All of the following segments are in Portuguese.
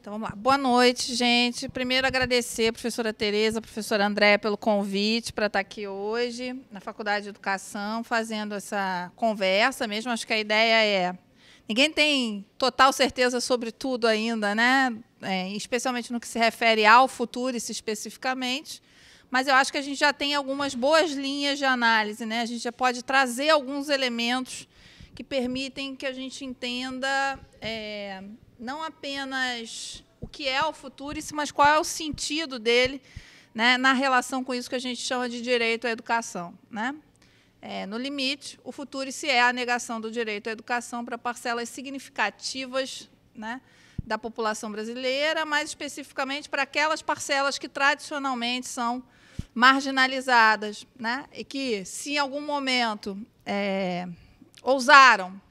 Então, vamos lá. Boa noite, gente. Primeiro, agradecer a professora Tereza, a professora Andréa pelo convite para estar aqui hoje, na Faculdade de Educação, fazendo essa conversa mesmo. Acho que a ideia é... Ninguém tem total certeza sobre tudo ainda, né? Especialmente no que se refere ao Futurice especificamente, mas eu acho que a gente já tem algumas boas linhas de análise, né? A gente já pode trazer alguns elementos que permitem que a gente entenda não apenas o que é o Futurice, mas qual é o sentido dele, né, na relação com isso que a gente chama de direito à educação, né? No limite, o Futurice é a negação do direito à educação para parcelas significativas, né, da população brasileira, mais especificamente para aquelas parcelas que tradicionalmente são marginalizadas, né, e que, se em algum momento ousaram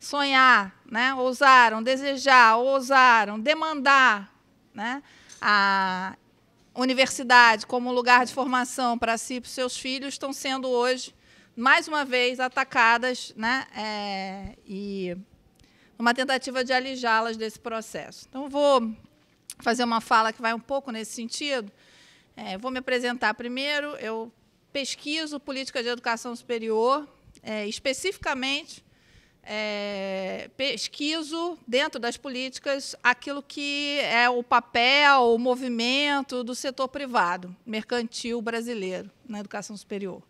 sonhar, né, ousaram desejar, ousaram demandar, né, a universidade como lugar de formação para si e para os seus filhos, estão sendo hoje, mais uma vez, atacadas, né, e uma tentativa de alijá-las desse processo. Então, eu vou fazer uma fala que vai um pouco nesse sentido. Vou me apresentar primeiro. Eu pesquiso política de educação superior, especificamente pesquiso, dentro das políticas, aquilo que é o papel, o movimento do setor privado, mercantil brasileiro, na educação superior.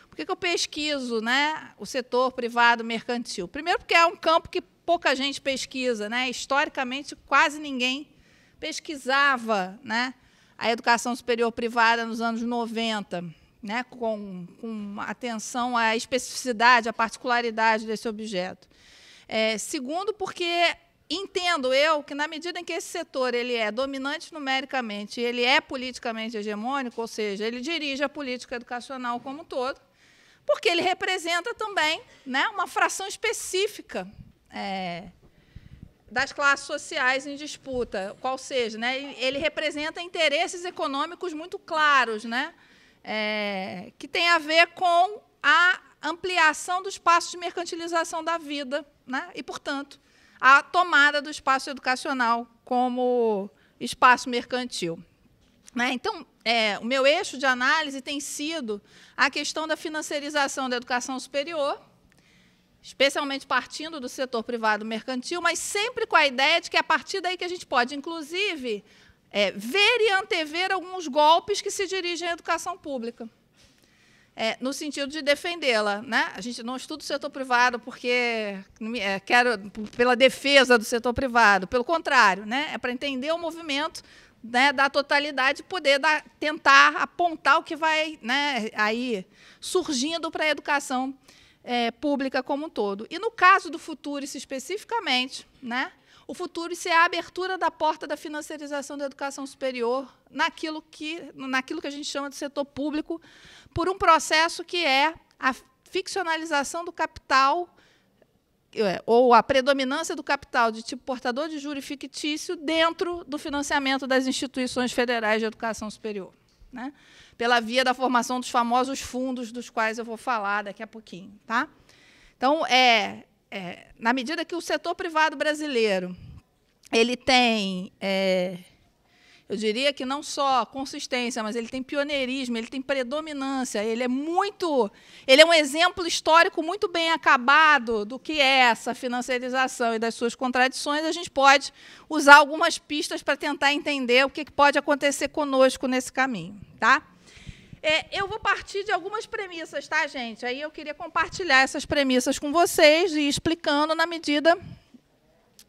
Por que eu pesquiso, né, o setor privado mercantil? Primeiro, porque é um campo que pouca gente pesquisa, né? Historicamente, quase ninguém pesquisava, né, a educação superior privada nos anos 90, né, com atenção à especificidade, à particularidade desse objeto. Segundo, porque entendo eu que, na medida em que esse setor ele é dominante numericamente, ele é politicamente hegemônico, ou seja, ele dirige a política educacional como um todo, porque ele representa também, né, uma fração específica das classes sociais em disputa, qual seja, né, ele representa interesses econômicos muito claros, né, que tem a ver com a ampliação do espaço de mercantilização da vida, né, e, portanto, a tomada do espaço educacional como espaço mercantil. Né? Então, o meu eixo de análise tem sido a questão da financiarização da educação superior, especialmente partindo do setor privado mercantil, mas sempre com a ideia de que é a partir daí que a gente pode, inclusive, ver e antever alguns golpes que se dirigem à educação pública, no sentido de defendê-la, né? A gente não estuda o setor privado porque quero pela defesa do setor privado, pelo contrário, né? É para entender o movimento, né, da totalidade e poder tentar apontar o que vai, né, aí surgindo para a educação pública como um todo. E, no caso do Futurice especificamente, né, o Futurice é a abertura da porta da financiarização da educação superior naquilo que a gente chama de setor público, por um processo que é a ficcionalização do capital, ou a predominância do capital de tipo portador de juro fictício dentro do financiamento das instituições federais de educação superior, né? Pela via da formação dos famosos fundos, dos quais eu vou falar daqui a pouquinho. Tá? Então, na medida que o setor privado brasileiro ele tem, eu diria que não só consistência, mas ele tem pioneirismo, ele tem predominância, ele é um exemplo histórico muito bem acabado do que é essa financiarização e das suas contradições. A gente pode usar algumas pistas para tentar entender o que pode acontecer conosco nesse caminho. Tá? Eu vou partir de algumas premissas, tá, gente? Aí eu queria compartilhar essas premissas com vocês e ir explicando na medida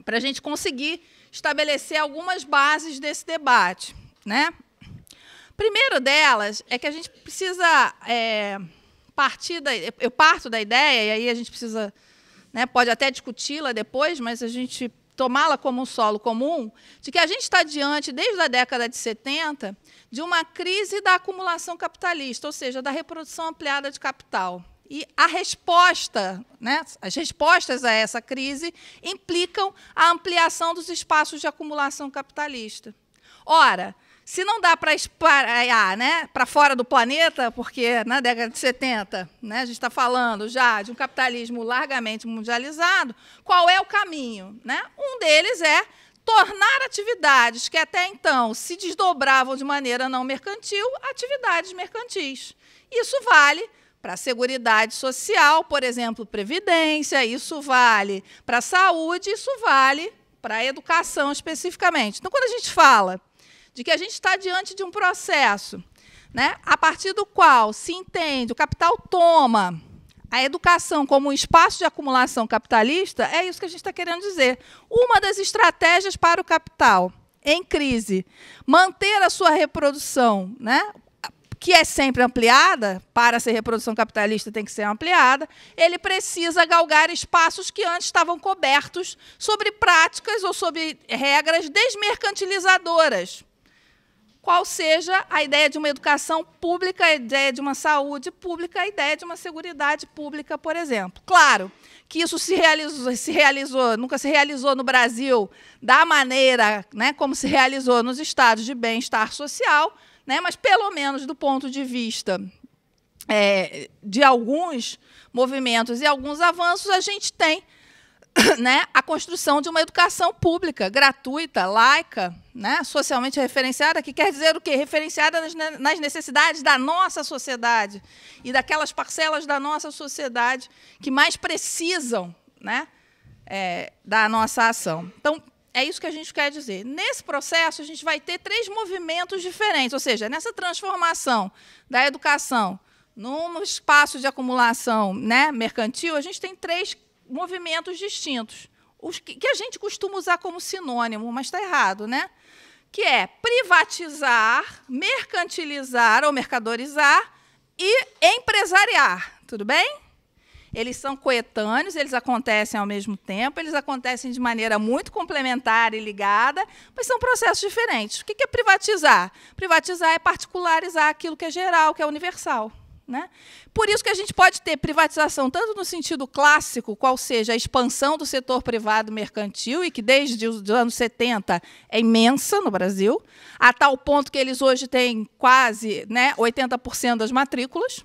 para a gente conseguir estabelecer algumas bases desse debate, né? Primeiro delas é que a gente precisa eu parto da ideia, e aí a gente precisa, né, pode até discuti-la depois, mas a gente tomá-la como um solo comum, de que a gente está diante, desde a década de 70, de uma crise da acumulação capitalista, ou seja, da reprodução ampliada de capital. E a resposta, né, as respostas a essa crise implicam a ampliação dos espaços de acumulação capitalista. Ora, se não dá para espalhar, né, para fora do planeta, porque na década de 70, né, a gente está falando já de um capitalismo largamente mundializado, qual é o caminho? Né? Um deles é tornar atividades que até então se desdobravam de maneira não mercantil, atividades mercantis. Isso vale para a Seguridade Social, por exemplo, Previdência, isso vale para a saúde, isso vale para a educação especificamente. Então, quando a gente fala de que a gente está diante de um processo, né, a partir do qual se entende, o capital toma a educação como um espaço de acumulação capitalista, é isso que a gente está querendo dizer. Uma das estratégias para o capital em crise, manter a sua reprodução, né, que é sempre ampliada, para ser reprodução capitalista tem que ser ampliada, ele precisa galgar espaços que antes estavam cobertos sobre práticas ou sobre regras desmercantilizadoras. Qual seja a ideia de uma educação pública, a ideia de uma saúde pública, a ideia de uma seguridade pública, por exemplo. Claro que isso nunca se realizou no Brasil da maneira, né, como se realizou nos estados de bem-estar social, né, mas, pelo menos, do ponto de vista de alguns movimentos e alguns avanços, a gente tem, né, a construção de uma educação pública, gratuita, laica, né, socialmente referenciada, que quer dizer o quê? Referenciada nas necessidades da nossa sociedade e daquelas parcelas da nossa sociedade que mais precisam, né, da nossa ação. Então, é isso que a gente quer dizer. Nesse processo, a gente vai ter 3 movimentos diferentes, ou seja, nessa transformação da educação num espaço de acumulação, né, mercantil, a gente tem 3 movimentos distintos, os que a gente costuma usar como sinônimo, mas está errado, né? Que é privatizar, mercantilizar ou mercadorizar e empresariar. Tudo bem? Eles são coetâneos, eles acontecem ao mesmo tempo, eles acontecem de maneira muito complementar e ligada, mas são processos diferentes. O que é privatizar? Privatizar é particularizar aquilo que é geral, que é universal, né? Por isso que a gente pode ter privatização tanto no sentido clássico, qual seja a expansão do setor privado mercantil, e que desde os anos 70 é imensa no Brasil, a tal ponto que eles hoje têm quase, né, 80% das matrículas,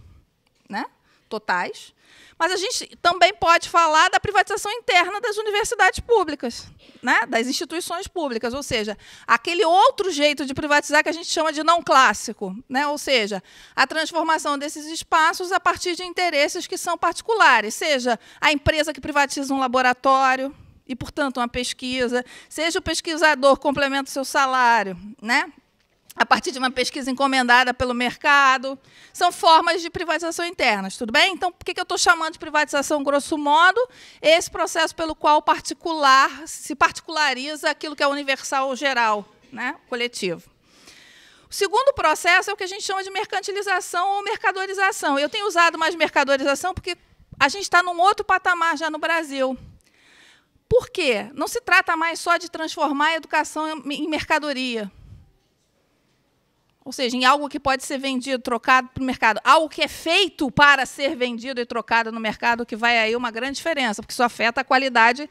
né, totais. Mas a gente também pode falar da privatização interna das universidades públicas, né, das instituições públicas, ou seja, aquele outro jeito de privatizar que a gente chama de não clássico, né, ou seja, a transformação desses espaços a partir de interesses que são particulares, seja a empresa que privatiza um laboratório e, portanto, uma pesquisa, seja o pesquisador que complementa o seu salário, né, a partir de uma pesquisa encomendada pelo mercado. São formas de privatização internas, tudo bem? Então, por que eu estou chamando de privatização, grosso modo? Esse processo pelo qual se particulariza aquilo que é universal ou geral, né, coletivo. O segundo processo é o que a gente chama de mercantilização ou mercadorização. Eu tenho usado mais mercadorização porque a gente está num outro patamar já no Brasil. Por quê? Não se trata mais só de transformar a educação em mercadoria, ou seja, em algo que pode ser vendido, trocado para o mercado. Algo que é feito para ser vendido e trocado no mercado, que vai aí uma grande diferença, porque isso afeta a qualidade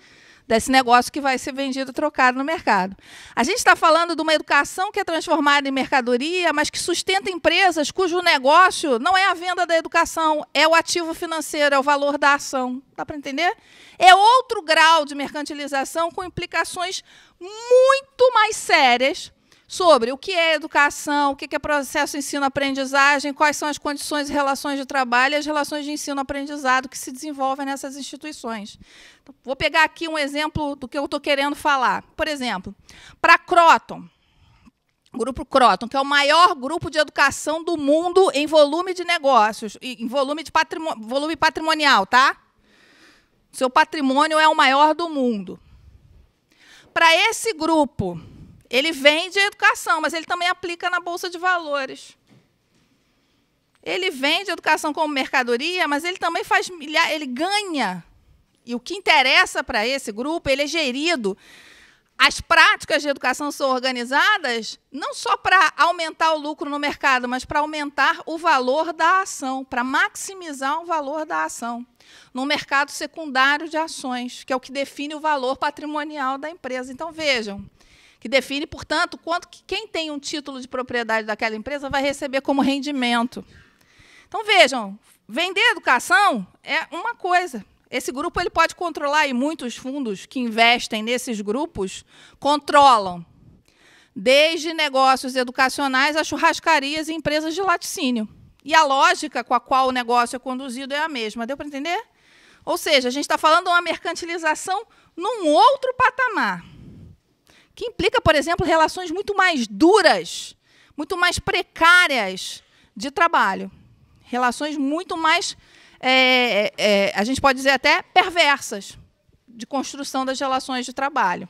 desse negócio que vai ser vendido e trocado no mercado. A gente está falando de uma educação que é transformada em mercadoria, mas que sustenta empresas cujo negócio não é a venda da educação, é o ativo financeiro, é o valor da ação. Dá para entender? É outro grau de mercantilização com implicações muito mais sérias sobre o que é educação, o que é processo ensino-aprendizagem, quais são as condições e relações de trabalho e as relações de ensino-aprendizado que se desenvolvem nessas instituições. Então, vou pegar aqui um exemplo do que eu estou querendo falar. Por exemplo, para Croton, o Grupo Croton, que é o maior grupo de educação do mundo em volume de negócios, em volume patrimonial, tá? Seu patrimônio é o maior do mundo. Para esse grupo, ele vende a educação, mas ele também aplica na Bolsa de Valores. Ele vende a educação como mercadoria, mas ele também ele ganha. E o que interessa para esse grupo, ele é gerido. As práticas de educação são organizadas não só para aumentar o lucro no mercado, mas para aumentar o valor da ação, para maximizar o valor da ação no mercado secundário de ações, que é o que define o valor patrimonial da empresa. Então, vejam, que define, portanto, quanto que quem tem um título de propriedade daquela empresa vai receber como rendimento. Então, vejam, vender educação é uma coisa. Esse grupo ele pode controlar, e muitos fundos que investem nesses grupos controlam, desde negócios educacionais a churrascarias e empresas de laticínio. E a lógica com a qual o negócio é conduzido é a mesma. Deu para entender? Ou seja, a gente está falando de uma mercantilização num outro patamar, que implica, por exemplo, relações muito mais duras, muito mais precárias de trabalho. Relações muito mais, a gente pode dizer até perversas, de construção das relações de trabalho.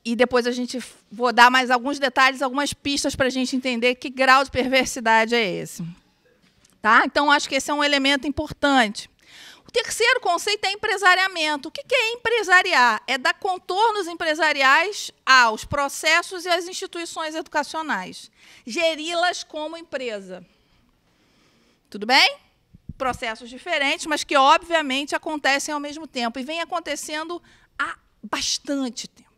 E depois vou dar mais alguns detalhes, algumas pistas para a gente entender que grau de perversidade é esse. Tá? Então, acho que esse é um elemento importante. O terceiro conceito é empresariamento. O que é empresariar? É dar contornos empresariais aos processos e às instituições educacionais. Geri-las como empresa. Tudo bem? Processos diferentes, mas que, obviamente, acontecem ao mesmo tempo. E vem acontecendo há bastante tempo.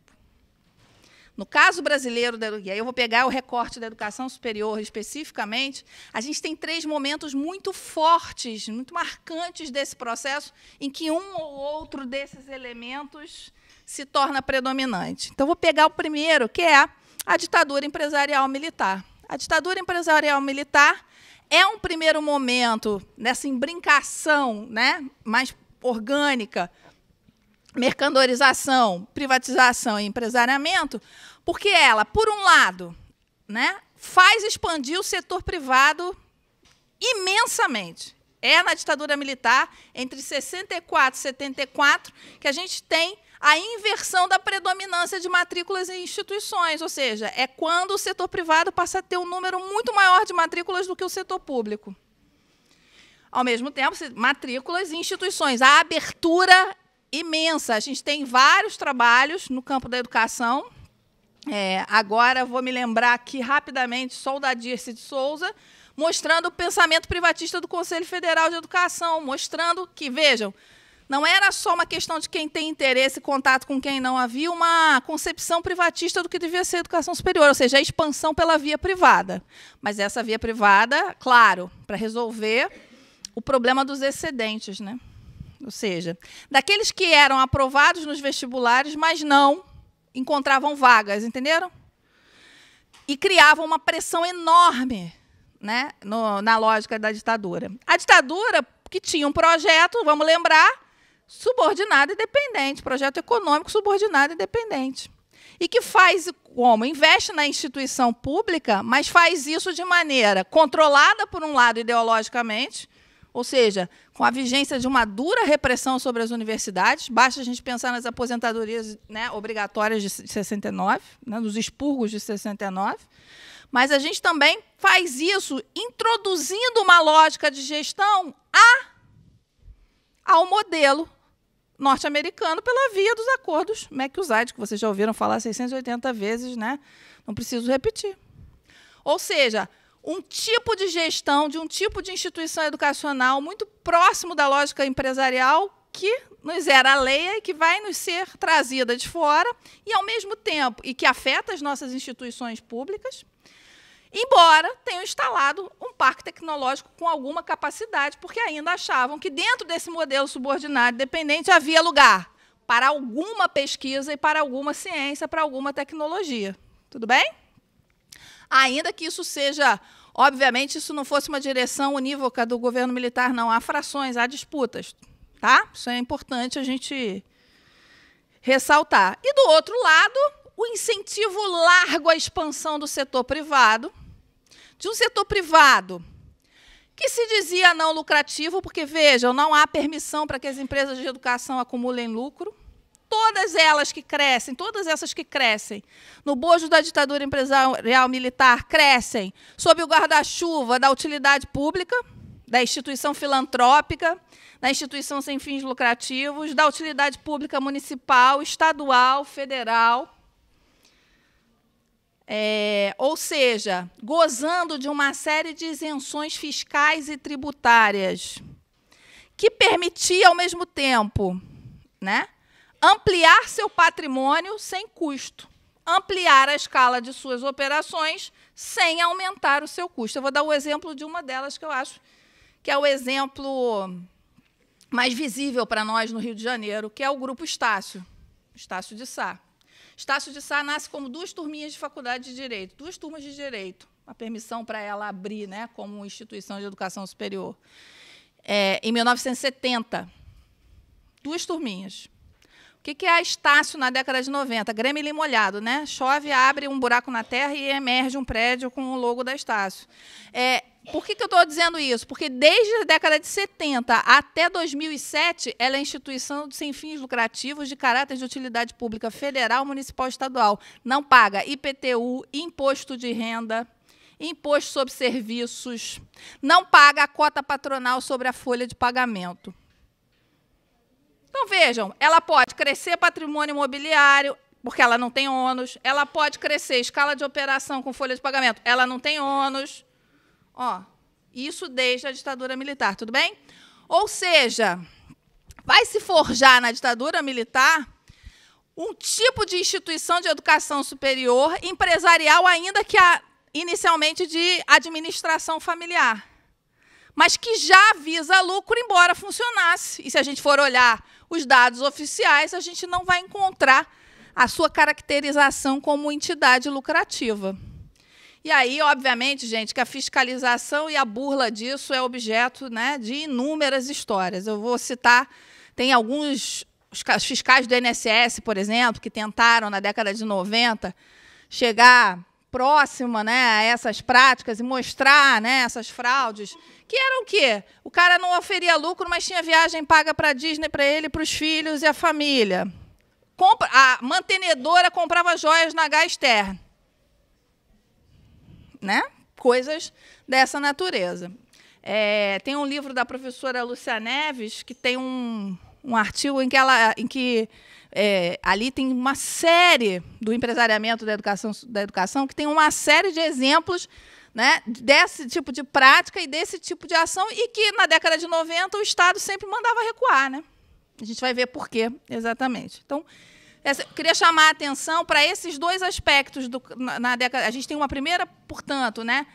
No caso brasileiro, e aí eu vou pegar o recorte da educação superior especificamente, a gente tem 3 momentos muito fortes, muito marcantes desse processo, em que um ou outro desses elementos se torna predominante. Então, vou pegar o primeiro, que é a ditadura empresarial militar. A ditadura empresarial militar é um primeiro momento nessa imbrincação, né, mais orgânica, mercantilização, privatização e empresariamento, porque ela, por um lado, né, faz expandir o setor privado imensamente. É na ditadura militar, entre 64 e 74, que a gente tem a inversão da predominância de matrículas em instituições, ou seja, é quando o setor privado passa a ter um número muito maior de matrículas do que o setor público. Ao mesmo tempo, matrículas em instituições, a abertura imensa. A gente tem vários trabalhos no campo da educação. Agora, vou me lembrar aqui rapidamente, só o da Dirce de Souza, mostrando o pensamento privatista do Conselho Federal de Educação, mostrando que, vejam, não era só uma questão de quem tem interesse e contato com quem não, havia uma concepção privatista do que devia ser a educação superior, ou seja, a expansão pela via privada. Mas essa via privada, claro, para resolver o problema dos excedentes, né? Ou seja, daqueles que eram aprovados nos vestibulares, mas não encontravam vagas, entenderam? E criavam uma pressão enorme, né, na lógica da ditadura. A ditadura, que tinha um projeto, vamos lembrar, subordinado e dependente, projeto econômico subordinado e dependente. E que faz como? Investe na instituição pública, mas faz isso de maneira controlada, por um lado, ideologicamente, ou seja, com a vigência de uma dura repressão sobre as universidades. Basta a gente pensar nas aposentadorias, né, obrigatórias de 69, né, nos expurgos de 69. Mas a gente também faz isso introduzindo uma lógica de gestão ao modelo norte-americano pela via dos acordos McUside, que vocês já ouviram falar 680 vezes, né? Não preciso repetir. Ou seja, um tipo de gestão de um tipo de instituição educacional muito próximo da lógica empresarial que nos era alheia e que vai nos ser trazida de fora e, ao mesmo tempo, e que afeta as nossas instituições públicas, embora tenham instalado um parque tecnológico com alguma capacidade, porque ainda achavam que dentro desse modelo subordinado dependente havia lugar para alguma pesquisa e para alguma ciência, para alguma tecnologia. Tudo bem? Ainda que isso seja, obviamente, isso não fosse uma direção unívoca do governo militar, não. Há frações, há disputas. Tá? Isso é importante a gente ressaltar. E, do outro lado, o incentivo largo à expansão do setor privado, de um setor privado que se dizia não lucrativo, porque, vejam, não há permissão para que as empresas de educação acumulem lucro. Todas elas que crescem, todas essas que crescem no bojo da ditadura empresarial militar, crescem sob o guarda-chuva da utilidade pública, da instituição filantrópica, da instituição sem fins lucrativos, da utilidade pública municipal, estadual, federal. Ou seja, gozando de uma série de isenções fiscais e tributárias, que permitia, ao mesmo tempo, né, ampliar seu patrimônio sem custo, ampliar a escala de suas operações sem aumentar o seu custo. Eu vou dar o exemplo de uma delas que eu acho que é o exemplo mais visível para nós no Rio de Janeiro, que é o Grupo Estácio, Estácio de Sá. Estácio de Sá nasce como 2 turminhas de faculdade de Direito, 2 turmas de Direito, a permissão para ela abrir, né, como instituição de educação superior. Em 1970, 2 turminhas. O que é a Estácio na década de 90? Grêmio molhado, né? Chove, abre um buraco na terra e emerge um prédio com o logo da Estácio. Por que eu estou dizendo isso? Porque desde a década de 70 até 2007, ela é instituição sem fins lucrativos de caráter de utilidade pública federal, municipal e estadual. Não paga IPTU, imposto de renda, imposto sobre serviços, não paga a cota patronal sobre a folha de pagamento. Então, vejam, ela pode crescer patrimônio imobiliário, porque ela não tem ônus, ela pode crescer escala de operação com folha de pagamento, ela não tem ônus. Isso desde a ditadura militar, tudo bem? Ou seja, vai se forjar na ditadura militar um tipo de instituição de educação superior empresarial, ainda que inicialmente de administração familiar, mas que já visa lucro, embora funcionasse. E se a gente for olhar os dados oficiais, a gente não vai encontrar a sua caracterização como entidade lucrativa. E aí, obviamente, gente, que a fiscalização e a burla disso é objeto, né, de inúmeras histórias. Eu vou citar, tem alguns os fiscais do INSS, por exemplo, que tentaram, na década de 90, chegar próxima, né, a essas práticas e mostrar, né, essas fraudes, que eram o quê? O cara não oferia lucro, mas tinha viagem paga para a Disney, para ele, para os filhos e a família. A mantenedora comprava joias na Gaster. Né? Coisas dessa natureza. Tem um livro da professora Lúcia Neves, que tem um artigo em que ali tem uma série do empresariamento da educação, que tem uma série de exemplos, né, desse tipo de prática e desse tipo de ação, e que, na década de 90, o Estado sempre mandava recuar. Né? A gente vai ver por quê, exatamente. Então, eu queria chamar a atenção para esses 2 aspectos na década. A gente tem uma primeira, portanto, né,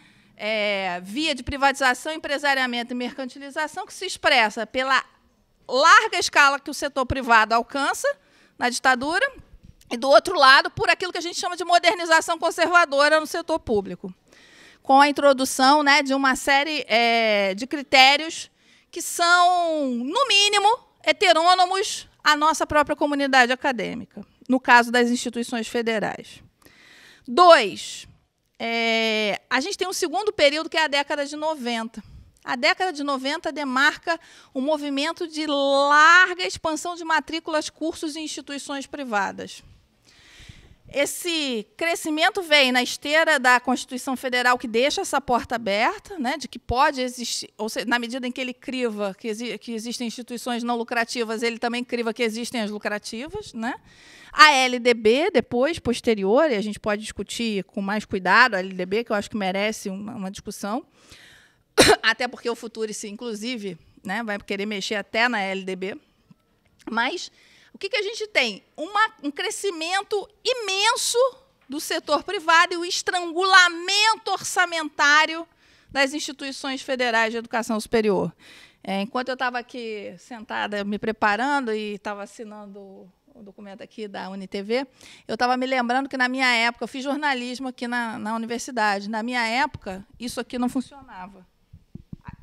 via de privatização, empresariamento e mercantilização, que se expressa pela larga escala que o setor privado alcança na ditadura, e, do outro lado, por aquilo que a gente chama de modernização conservadora no setor público, com a introdução, né, de uma série de critérios que são, no mínimo, heterônomos à nossa própria comunidade acadêmica, no caso das instituições federais. 2, a gente tem um segundo período, que é a década de 90. A década de 90 demarca um movimento de larga expansão de matrículas, cursos e instituições privadas. Esse crescimento vem na esteira da Constituição Federal, que deixa essa porta aberta, né, de que pode existir, ou seja, na medida em que ele criva que existem instituições não lucrativas, ele também criva que existem as lucrativas. Né? A LDB, depois, posterior, e a gente pode discutir com mais cuidado a LDB, que eu acho que merece uma discussão, até porque o Futurice, inclusive, né, vai querer mexer até na LDB. Mas o que a gente tem? Um crescimento imenso do setor privado e o estrangulamento orçamentário das instituições federais de educação superior. Enquanto eu estava aqui sentada, me preparando, e estava assinando o documento aqui da UniTV, eu estava me lembrando que, na minha época, eu fiz jornalismo aqui na universidade. Na minha época, isso aqui não funcionava.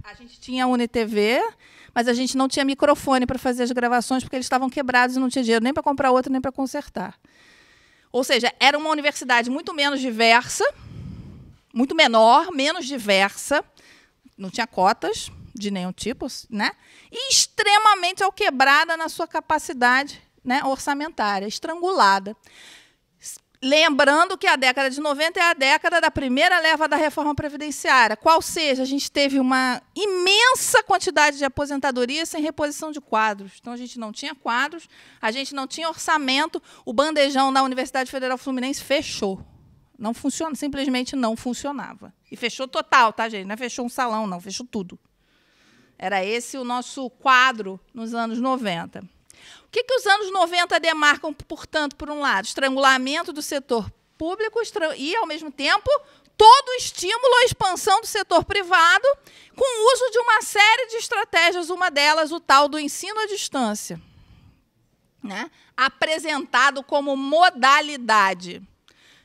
A gente tinha a UniTV, mas a gente não tinha microfone para fazer as gravações, porque eles estavam quebrados e não tinha dinheiro nem para comprar outro, nem para consertar. Ou seja, era uma universidade muito menos diversa, muito menor, menos diversa, não tinha cotas de nenhum tipo, né? E extremamente alquebrada na sua capacidade, né, orçamentária, estrangulada. Lembrando que a década de 90 é a década da primeira leva da reforma previdenciária, qual seja, a gente teve uma imensa quantidade de aposentadorias sem reposição de quadros. Então, a gente não tinha quadros, a gente não tinha orçamento, o bandejão da Universidade Federal Fluminense fechou. Não funciona, simplesmente não funcionava. E fechou total, tá, gente? Não é fechou um salão, não, fechou tudo. Era esse o nosso quadro nos anos 90. O que os anos 90 demarcam, portanto, por um lado, estrangulamento do setor público e, ao mesmo tempo, todo estímulo à expansão do setor privado, com o uso de uma série de estratégias, uma delas o tal do ensino à distância, né? Apresentado como modalidade.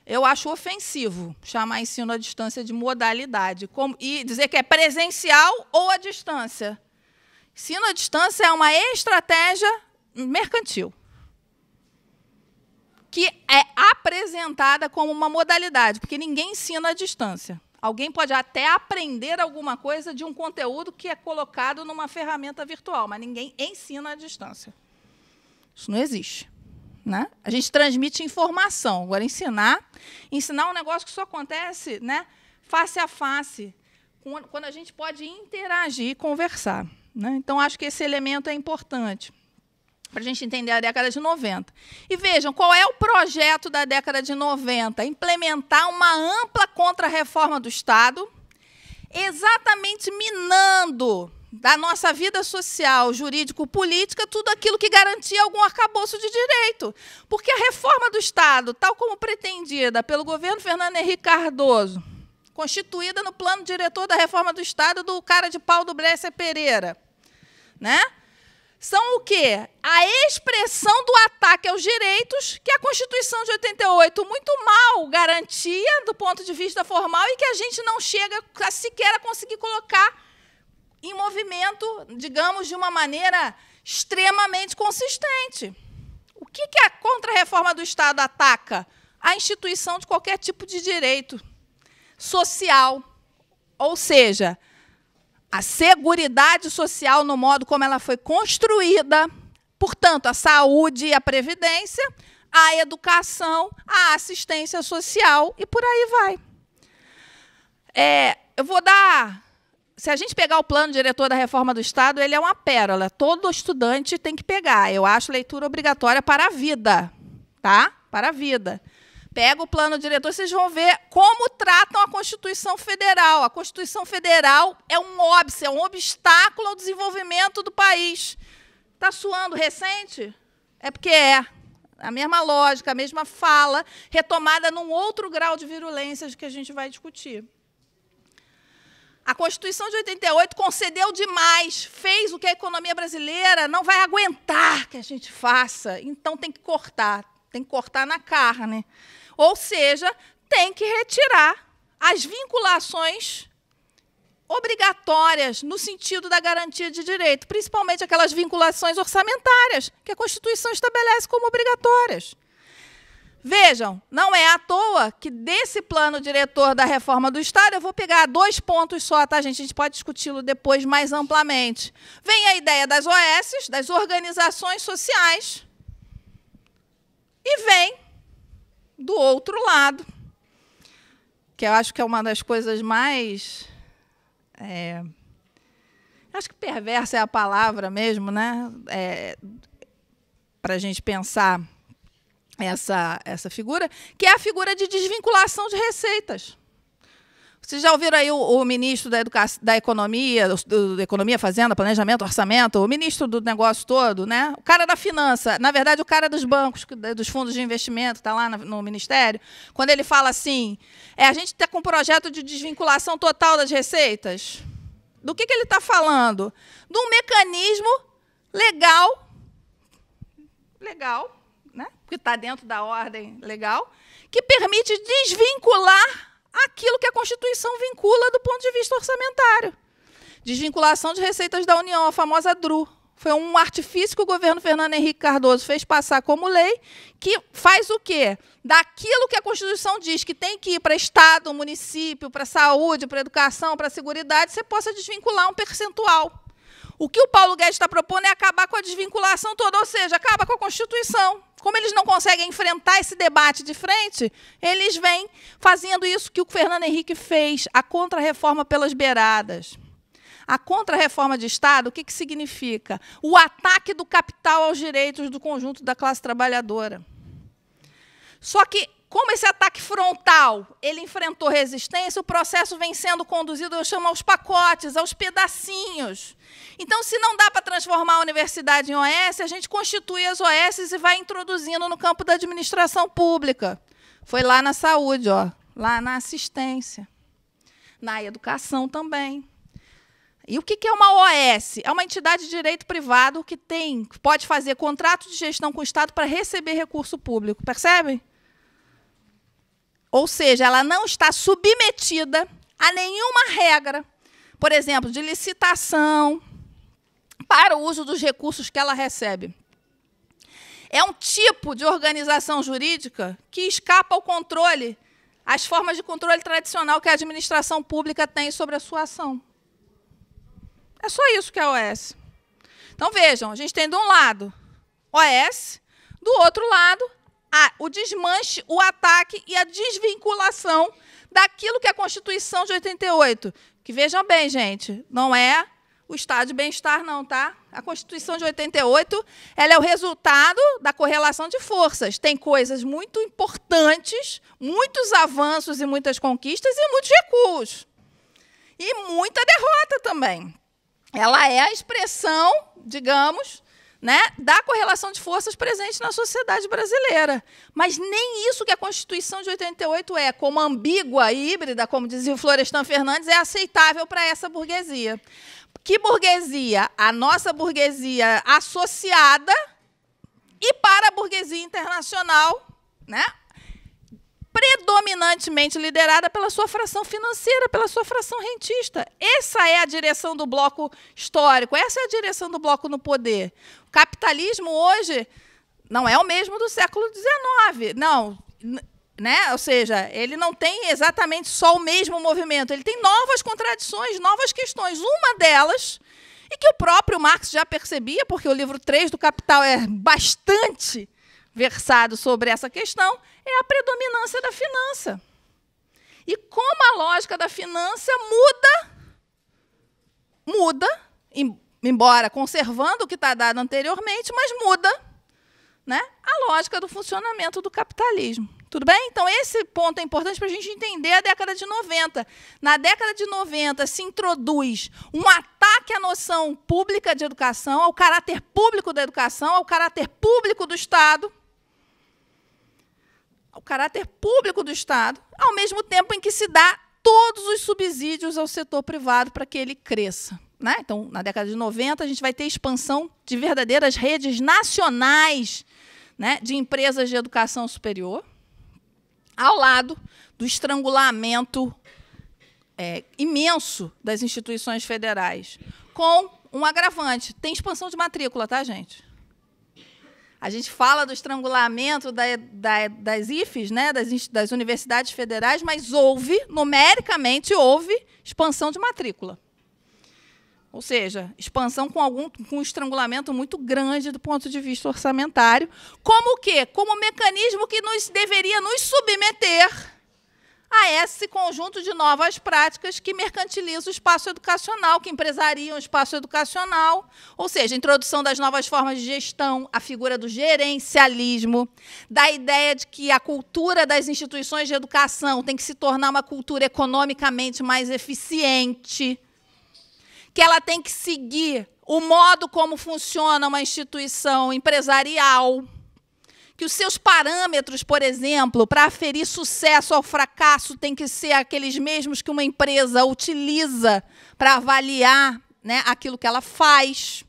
Eu acho ofensivo chamar ensino à distância de modalidade e dizer que é presencial ou à distância. Ensino à distância é uma estratégia mercantil, que é apresentada como uma modalidade, porque ninguém ensina à distância. Alguém pode até aprender alguma coisa de um conteúdo que é colocado numa ferramenta virtual, mas ninguém ensina à distância. Isso não existe, né? A gente transmite informação. Agora, ensinar é um negócio que só acontece, né, face a face, quando a gente pode interagir e conversar, né? Então, acho que esse elemento é importante para a gente entender a década de 90. E vejam, qual é o projeto da década de 90? Implementar uma ampla contra-reforma do Estado, exatamente minando da nossa vida social, jurídico-política, tudo aquilo que garantia algum arcabouço de direito. Porque a reforma do Estado, tal como pretendida pelo governo Fernando Henrique Cardoso, constituída no plano diretor da reforma do Estado do cara de pau do Brescia Pereira, né? São o quê? A expressão do ataque aos direitos que a Constituição de 88 muito mal garantia do ponto de vista formal e que a gente não chega sequer a conseguir colocar em movimento, digamos, de uma maneira extremamente consistente. O que a contra-reforma do Estado ataca? A instituição de qualquer tipo de direito social, ou seja, a seguridade social no modo como ela foi construída, portanto, a saúde e a previdência, a educação, a assistência social e por aí vai. Eu vou dar... Se a gente pegar o plano diretor da reforma do Estado, ele é uma pérola. Todo estudante tem que pegar. Eu acho leitura obrigatória para a vida, tá? Para a vida. Pega o plano diretor, vocês vão ver como tratam a Constituição Federal. A Constituição Federal é um óbice, é um obstáculo ao desenvolvimento do país. Está soando recente? É porque é. A mesma lógica, a mesma fala, retomada num outro grau de virulência de que a gente vai discutir. A Constituição de 88 concedeu demais, fez o que a economia brasileira não vai aguentar que a gente faça, então tem que cortar na carne. Ou seja, tem que retirar as vinculações obrigatórias no sentido da garantia de direito, principalmente aquelas vinculações orçamentárias que a Constituição estabelece como obrigatórias. Vejam, não é à toa que desse plano diretor da reforma do Estado, eu vou pegar 2 pontos só, tá, gente? A gente pode discuti-lo depois mais amplamente. Vem a ideia das OS, das organizações sociais, e vem do outro lado, que eu acho que é uma das coisas mais... acho que perversa é a palavra mesmo, né? Para a gente pensar essa figura, que é a figura de desvinculação de receitas. Vocês já ouviram aí o ministro da Economia, do Economia, Fazenda, Planejamento, Orçamento, o ministro do negócio todo, né? O cara da finança, na verdade, o cara dos bancos, dos fundos de investimento, está lá no Ministério, quando ele fala assim, a gente está com um projeto de desvinculação total das receitas. Do que ele está falando? De um mecanismo legal, né? Que está dentro da ordem legal, que permite desvincular aquilo que a Constituição vincula do ponto de vista orçamentário. Desvinculação de receitas da União, a famosa DRU. Foi um artifício que o governo Fernando Henrique Cardoso fez passar como lei, que faz o quê? Daquilo que a Constituição diz que tem que ir para Estado, município, para saúde, para educação, para seguridade, você possa desvincular um percentual. O que o Paulo Guedes está propondo é acabar com a desvinculação toda, ou seja, acaba com a Constituição. Como eles não conseguem enfrentar esse debate de frente, eles vêm fazendo isso que o Fernando Henrique fez, a contra-reforma pelas beiradas. A contra-reforma de Estado, o que significa? O ataque do capital aos direitos do conjunto da classe trabalhadora. Só que, como esse ataque frontal ele enfrentou resistência, o processo vem sendo conduzido, eu chamo aos pacotes, aos pedacinhos. Então, se não dá para transformar a universidade em OS, a gente constitui as OS e vai introduzindo no campo da administração pública. Foi lá na saúde, ó. lá na assistência, na educação também. E o que é uma OS? É uma entidade de direito privado que pode fazer contrato de gestão com o Estado para receber recurso público, percebe? Ou seja, ela não está submetida a nenhuma regra, por exemplo, de licitação para o uso dos recursos que ela recebe. É um tipo de organização jurídica que escapa ao controle, às formas de controle tradicional que a administração pública tem sobre a sua ação. É só isso que é a OS. Então, vejam, a gente tem, de um lado, OS, do outro lado, o desmanche, o ataque e a desvinculação daquilo que é a Constituição de 88. Que, vejam bem, gente, não é o estado de bem-estar, não, tá? A Constituição de 88, ela é o resultado da correlação de forças. Tem coisas muito importantes, muitos avanços e muitas conquistas e muitos recuos. E muita derrota também. Ela é a expressão, digamos, né, da correlação de forças presente na sociedade brasileira. Mas nem isso que a Constituição de 88 é, como ambígua e híbrida, como dizia o Florestan Fernandes, é aceitável para essa burguesia. Que burguesia? A nossa burguesia associada e para a burguesia internacional, né, predominantemente liderada pela sua fração financeira, pela sua fração rentista. Essa é a direção do bloco histórico, essa é a direção do bloco no poder. O capitalismo hoje não é o mesmo do século XIX, não, né? Ou seja, ele não tem exatamente só o mesmo movimento, ele tem novas contradições, novas questões. Uma delas, e que o próprio Marx já percebia, porque o livro 3 do Capital é bastante versado sobre essa questão, é a predominância da finança. E como a lógica da finança muda, embora conservando o que está dado anteriormente, mas muda, né, a lógica do funcionamento do capitalismo. Tudo bem? Então, esse ponto é importante para a gente entender a década de 90. Na década de 90, se introduz um ataque à noção pública de educação, ao caráter público da educação, ao caráter público do Estado, ao caráter público do Estado, ao mesmo tempo em que se dá todos os subsídios ao setor privado para que ele cresça, né? Então, na década de 90, a gente vai ter expansão de verdadeiras redes nacionais, né, de empresas de educação superior, ao lado do estrangulamento imenso das instituições federais, com um agravante. Tem expansão de matrícula, tá, gente? A gente fala do estrangulamento das IFES, né, das universidades federais, mas numericamente, houve expansão de matrícula. Ou seja, expansão com um estrangulamento muito grande do ponto de vista orçamentário. Como o quê? Como mecanismo que deveria nos submeter a esse conjunto de novas práticas que mercantilizam o espaço educacional, que empresariam o espaço educacional, ou seja, a introdução das novas formas de gestão, a figura do gerencialismo, da ideia de que a cultura das instituições de educação tem que se tornar uma cultura economicamente mais eficiente, que ela tem que seguir o modo como funciona uma instituição empresarial, que os seus parâmetros, por exemplo, para aferir sucesso ou fracasso, tem que ser aqueles mesmos que uma empresa utiliza para avaliar, né, aquilo que ela faz.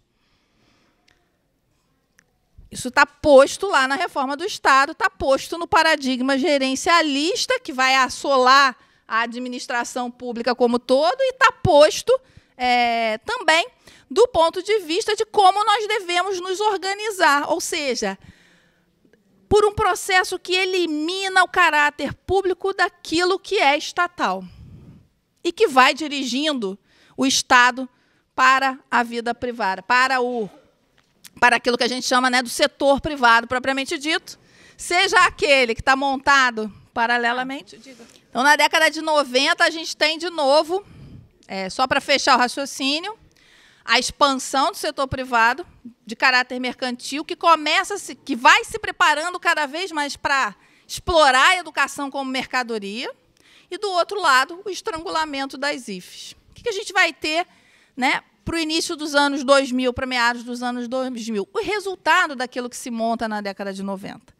Isso está posto lá na reforma do Estado, está posto no paradigma gerencialista, que vai assolar a administração pública como todo, e está posto também do ponto de vista de como nós devemos nos organizar, ou seja, por um processo que elimina o caráter público daquilo que é estatal e que vai dirigindo o Estado para a vida privada, para aquilo que a gente chama, né, do setor privado propriamente dito, seja aquele que está montado paralelamente. Então, na década de 90, a gente tem, de novo, só para fechar o raciocínio, a expansão do setor privado de caráter mercantil, que vai se preparando cada vez mais para explorar a educação como mercadoria, e, do outro lado, o estrangulamento das IFES. O que a gente vai ter, né, para o início dos anos 2000, para meados dos anos 2000? O resultado daquilo que se monta na década de 90.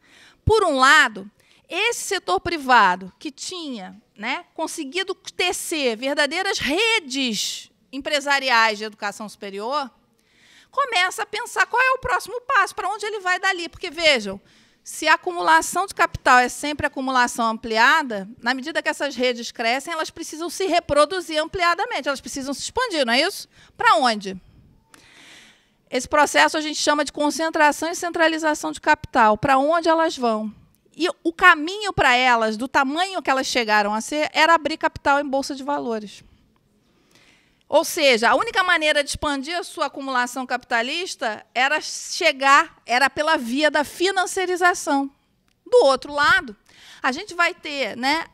Por um lado, esse setor privado que tinha, né, conseguido tecer verdadeiras redes empresariais de educação superior, começa a pensar qual é o próximo passo, para onde ele vai dali. Porque, vejam, se a acumulação de capital é sempre acumulação ampliada, na medida que essas redes crescem, elas precisam se reproduzir ampliadamente, elas precisam se expandir, não é isso? Para onde? Esse processo a gente chama de concentração e centralização de capital. Para onde elas vão? E o caminho para elas, do tamanho que elas chegaram a ser, era abrir capital em bolsa de valores. Ou seja, a única maneira de expandir a sua acumulação capitalista era pela via da financiarização. Do outro lado, a gente vai ter, né,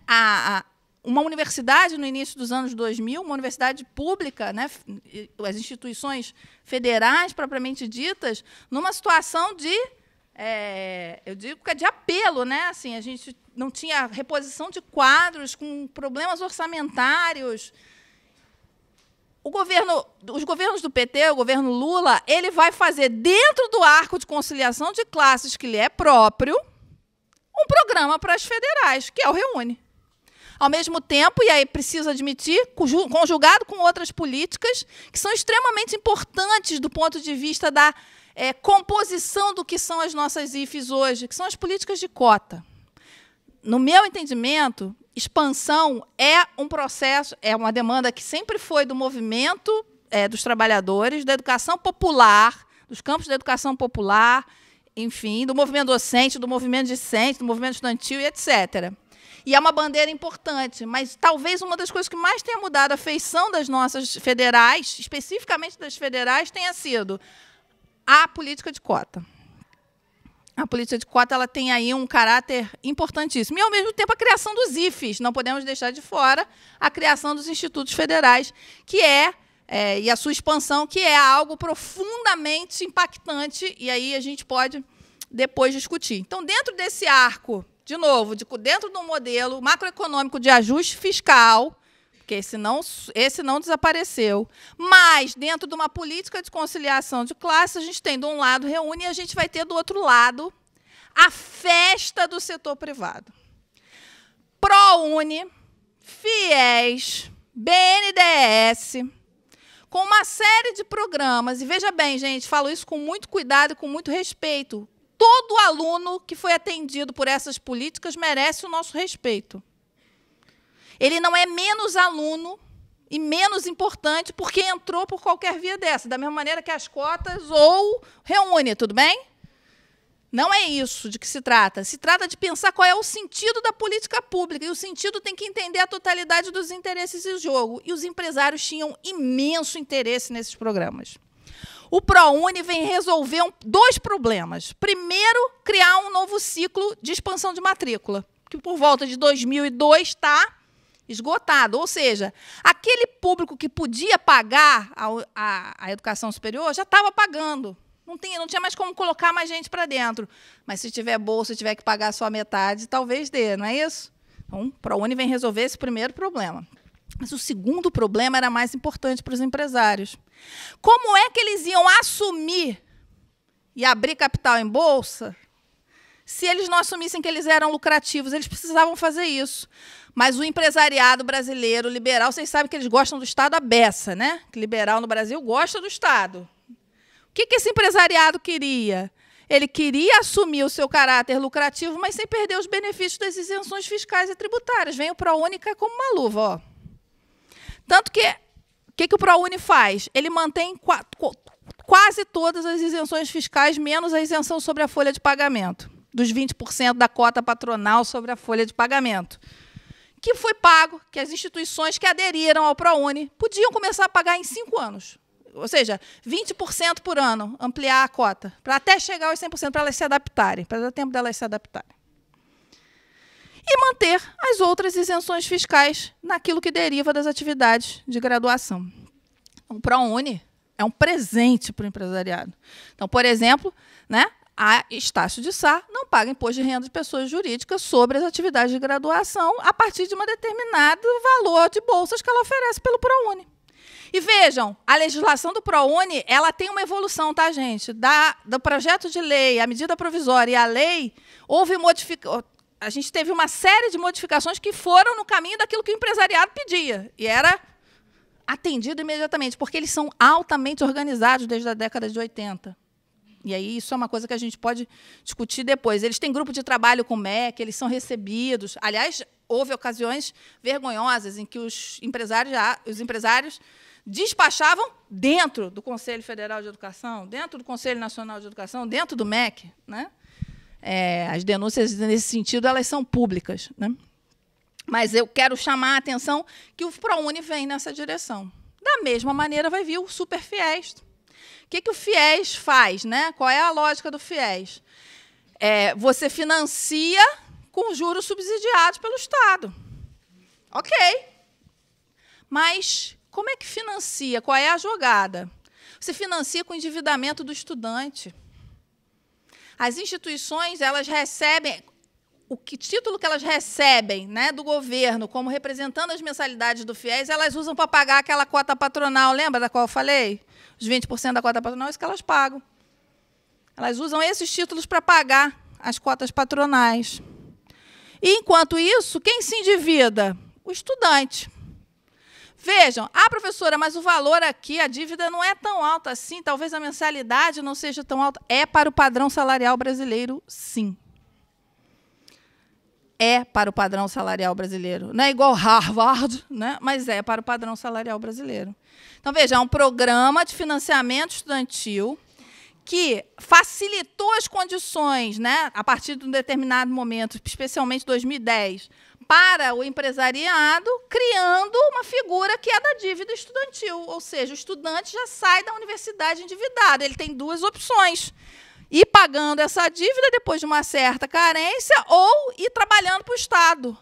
uma universidade no início dos anos 2000, uma universidade pública, né, as instituições federais propriamente ditas, numa situação de, eu digo que é de apelo, né? Assim, a gente não tinha reposição de quadros, com problemas orçamentários. Os governos do PT, o governo Lula, ele vai fazer, dentro do arco de conciliação de classes que lhe é próprio, um programa para as federais, que é o Reúne. Ao mesmo tempo, e aí preciso admitir, conjugado com outras políticas que são extremamente importantes do ponto de vista da composição do que são as nossas IFES hoje, que são as políticas de cota. No meu entendimento, expansão é um processo, é uma demanda que sempre foi do movimento dos trabalhadores, da educação popular, dos campos da educação popular, enfim, do movimento docente, do movimento discente, do movimento estudantil e etc. E é uma bandeira importante, mas talvez uma das coisas que mais tenha mudado a feição das nossas federais, especificamente das federais, tenha sido a política de cota. A política de cota ela tem aí um caráter importantíssimo. E, ao mesmo tempo, a criação dos IFES. Não podemos deixar de fora a criação dos institutos federais, que e a sua expansão, que é algo profundamente impactante, e aí a gente pode depois discutir. Então, dentro desse arco, de novo, dentro de um modelo macroeconômico de ajuste fiscal, porque esse não desapareceu, mas dentro de uma política de conciliação de classes, a gente tem, de um lado, Reúne, e a gente vai ter, do outro lado, a festa do setor privado. ProUni, FIES, BNDES, com uma série de programas, e veja bem, gente, falo isso com muito cuidado e com muito respeito, todo aluno que foi atendido por essas políticas merece o nosso respeito. Ele não é menos aluno e menos importante porque entrou por qualquer via dessa, da mesma maneira que as cotas ou Reúne, tudo bem? Não é isso de que se trata. Se trata de pensar qual é o sentido da política pública, e o sentido tem que entender a totalidade dos interesses em jogo. E os empresários tinham imenso interesse nesses programas. O ProUni vem resolver dois problemas. Primeiro, criar um novo ciclo de expansão de matrícula, que por volta de 2002 está esgotado. Ou seja, aquele público que podia pagar a educação superior já estava pagando. Não tinha mais como colocar mais gente para dentro. Mas se tiver bolsa, tiver que pagar só metade, talvez dê, não é isso? Então, o ProUni vem resolver esse primeiro problema. Mas o segundo problema era mais importante para os empresários. Como é que eles iam assumir e abrir capital em bolsa se eles não assumissem que eles eram lucrativos? Eles precisavam fazer isso. Mas o empresariado brasileiro, liberal, vocês sabem que eles gostam do Estado à beça, né? Que liberal no Brasil gosta do Estado. O que esse empresariado queria? Ele queria assumir o seu caráter lucrativo, mas sem perder os benefícios das isenções fiscais e tributárias. Vem o ProUni e cai como uma luva, ó. Tanto que, o que o ProUni faz? Ele mantém quase todas as isenções fiscais, menos a isenção sobre a folha de pagamento, dos 20% da cota patronal sobre a folha de pagamento, que foi pago, que as instituições que aderiram ao ProUni podiam começar a pagar em 5 anos. Ou seja, 20% por ano, ampliar a cota, para até chegar aos 100%, para elas se adaptarem, para dar tempo delas se adaptarem. E manter as outras isenções fiscais naquilo que deriva das atividades de graduação. O ProUni é um presente para o empresariado. Então, por exemplo, né, a Estácio de Sá não paga imposto de renda de pessoas jurídicas sobre as atividades de graduação a partir de um determinado valor de bolsas que ela oferece pelo ProUni. E vejam, a legislação do ProUni ela tem uma evolução, tá, gente? Do projeto de lei, a medida provisória e a lei, houve a gente teve uma série de modificações que foram no caminho daquilo que o empresariado pedia, e era atendido imediatamente, porque eles são altamente organizados desde a década de 80. E aí isso é uma coisa que a gente pode discutir depois. Eles têm grupo de trabalho com o MEC, eles são recebidos. Aliás, houve ocasiões vergonhosas em que os empresários despachavam dentro do Conselho Federal de Educação, dentro do Conselho Nacional de Educação, dentro do MEC, né? As denúncias, nesse sentido, elas são públicas, né? Mas eu quero chamar a atenção que o ProUni vem nessa direção. Da mesma maneira, vai vir o Superfiéis. O que o FIES faz, né? Qual é a lógica do FIES? Você financia com juros subsidiados pelo Estado. Ok. Mas como é que financia? Qual é a jogada? Você financia com o endividamento do estudante. As instituições, elas recebem o título que elas recebem, né, do governo, como representando as mensalidades do FIES, elas usam para pagar aquela cota patronal. Lembra da qual eu falei? Os 20% da cota patronal, isso que elas pagam. Elas usam esses títulos para pagar as cotas patronais. E, enquanto isso, quem se endivida? O estudante. Vejam, professora, mas o valor aqui, a dívida não é tão alta assim, talvez a mensalidade não seja tão alta. É para o padrão salarial brasileiro, sim. É para o padrão salarial brasileiro. Não é igual Harvard, né? Mas é para o padrão salarial brasileiro. Então, veja, é um programa de financiamento estudantil que facilitou as condições, né, a partir de um determinado momento, especialmente 2010, para o empresariado, criando uma figura que é da dívida estudantil. Ou seja, o estudante já sai da universidade endividado. Ele tem duas opções: ir pagando essa dívida depois de uma certa carência ou ir trabalhando para o Estado.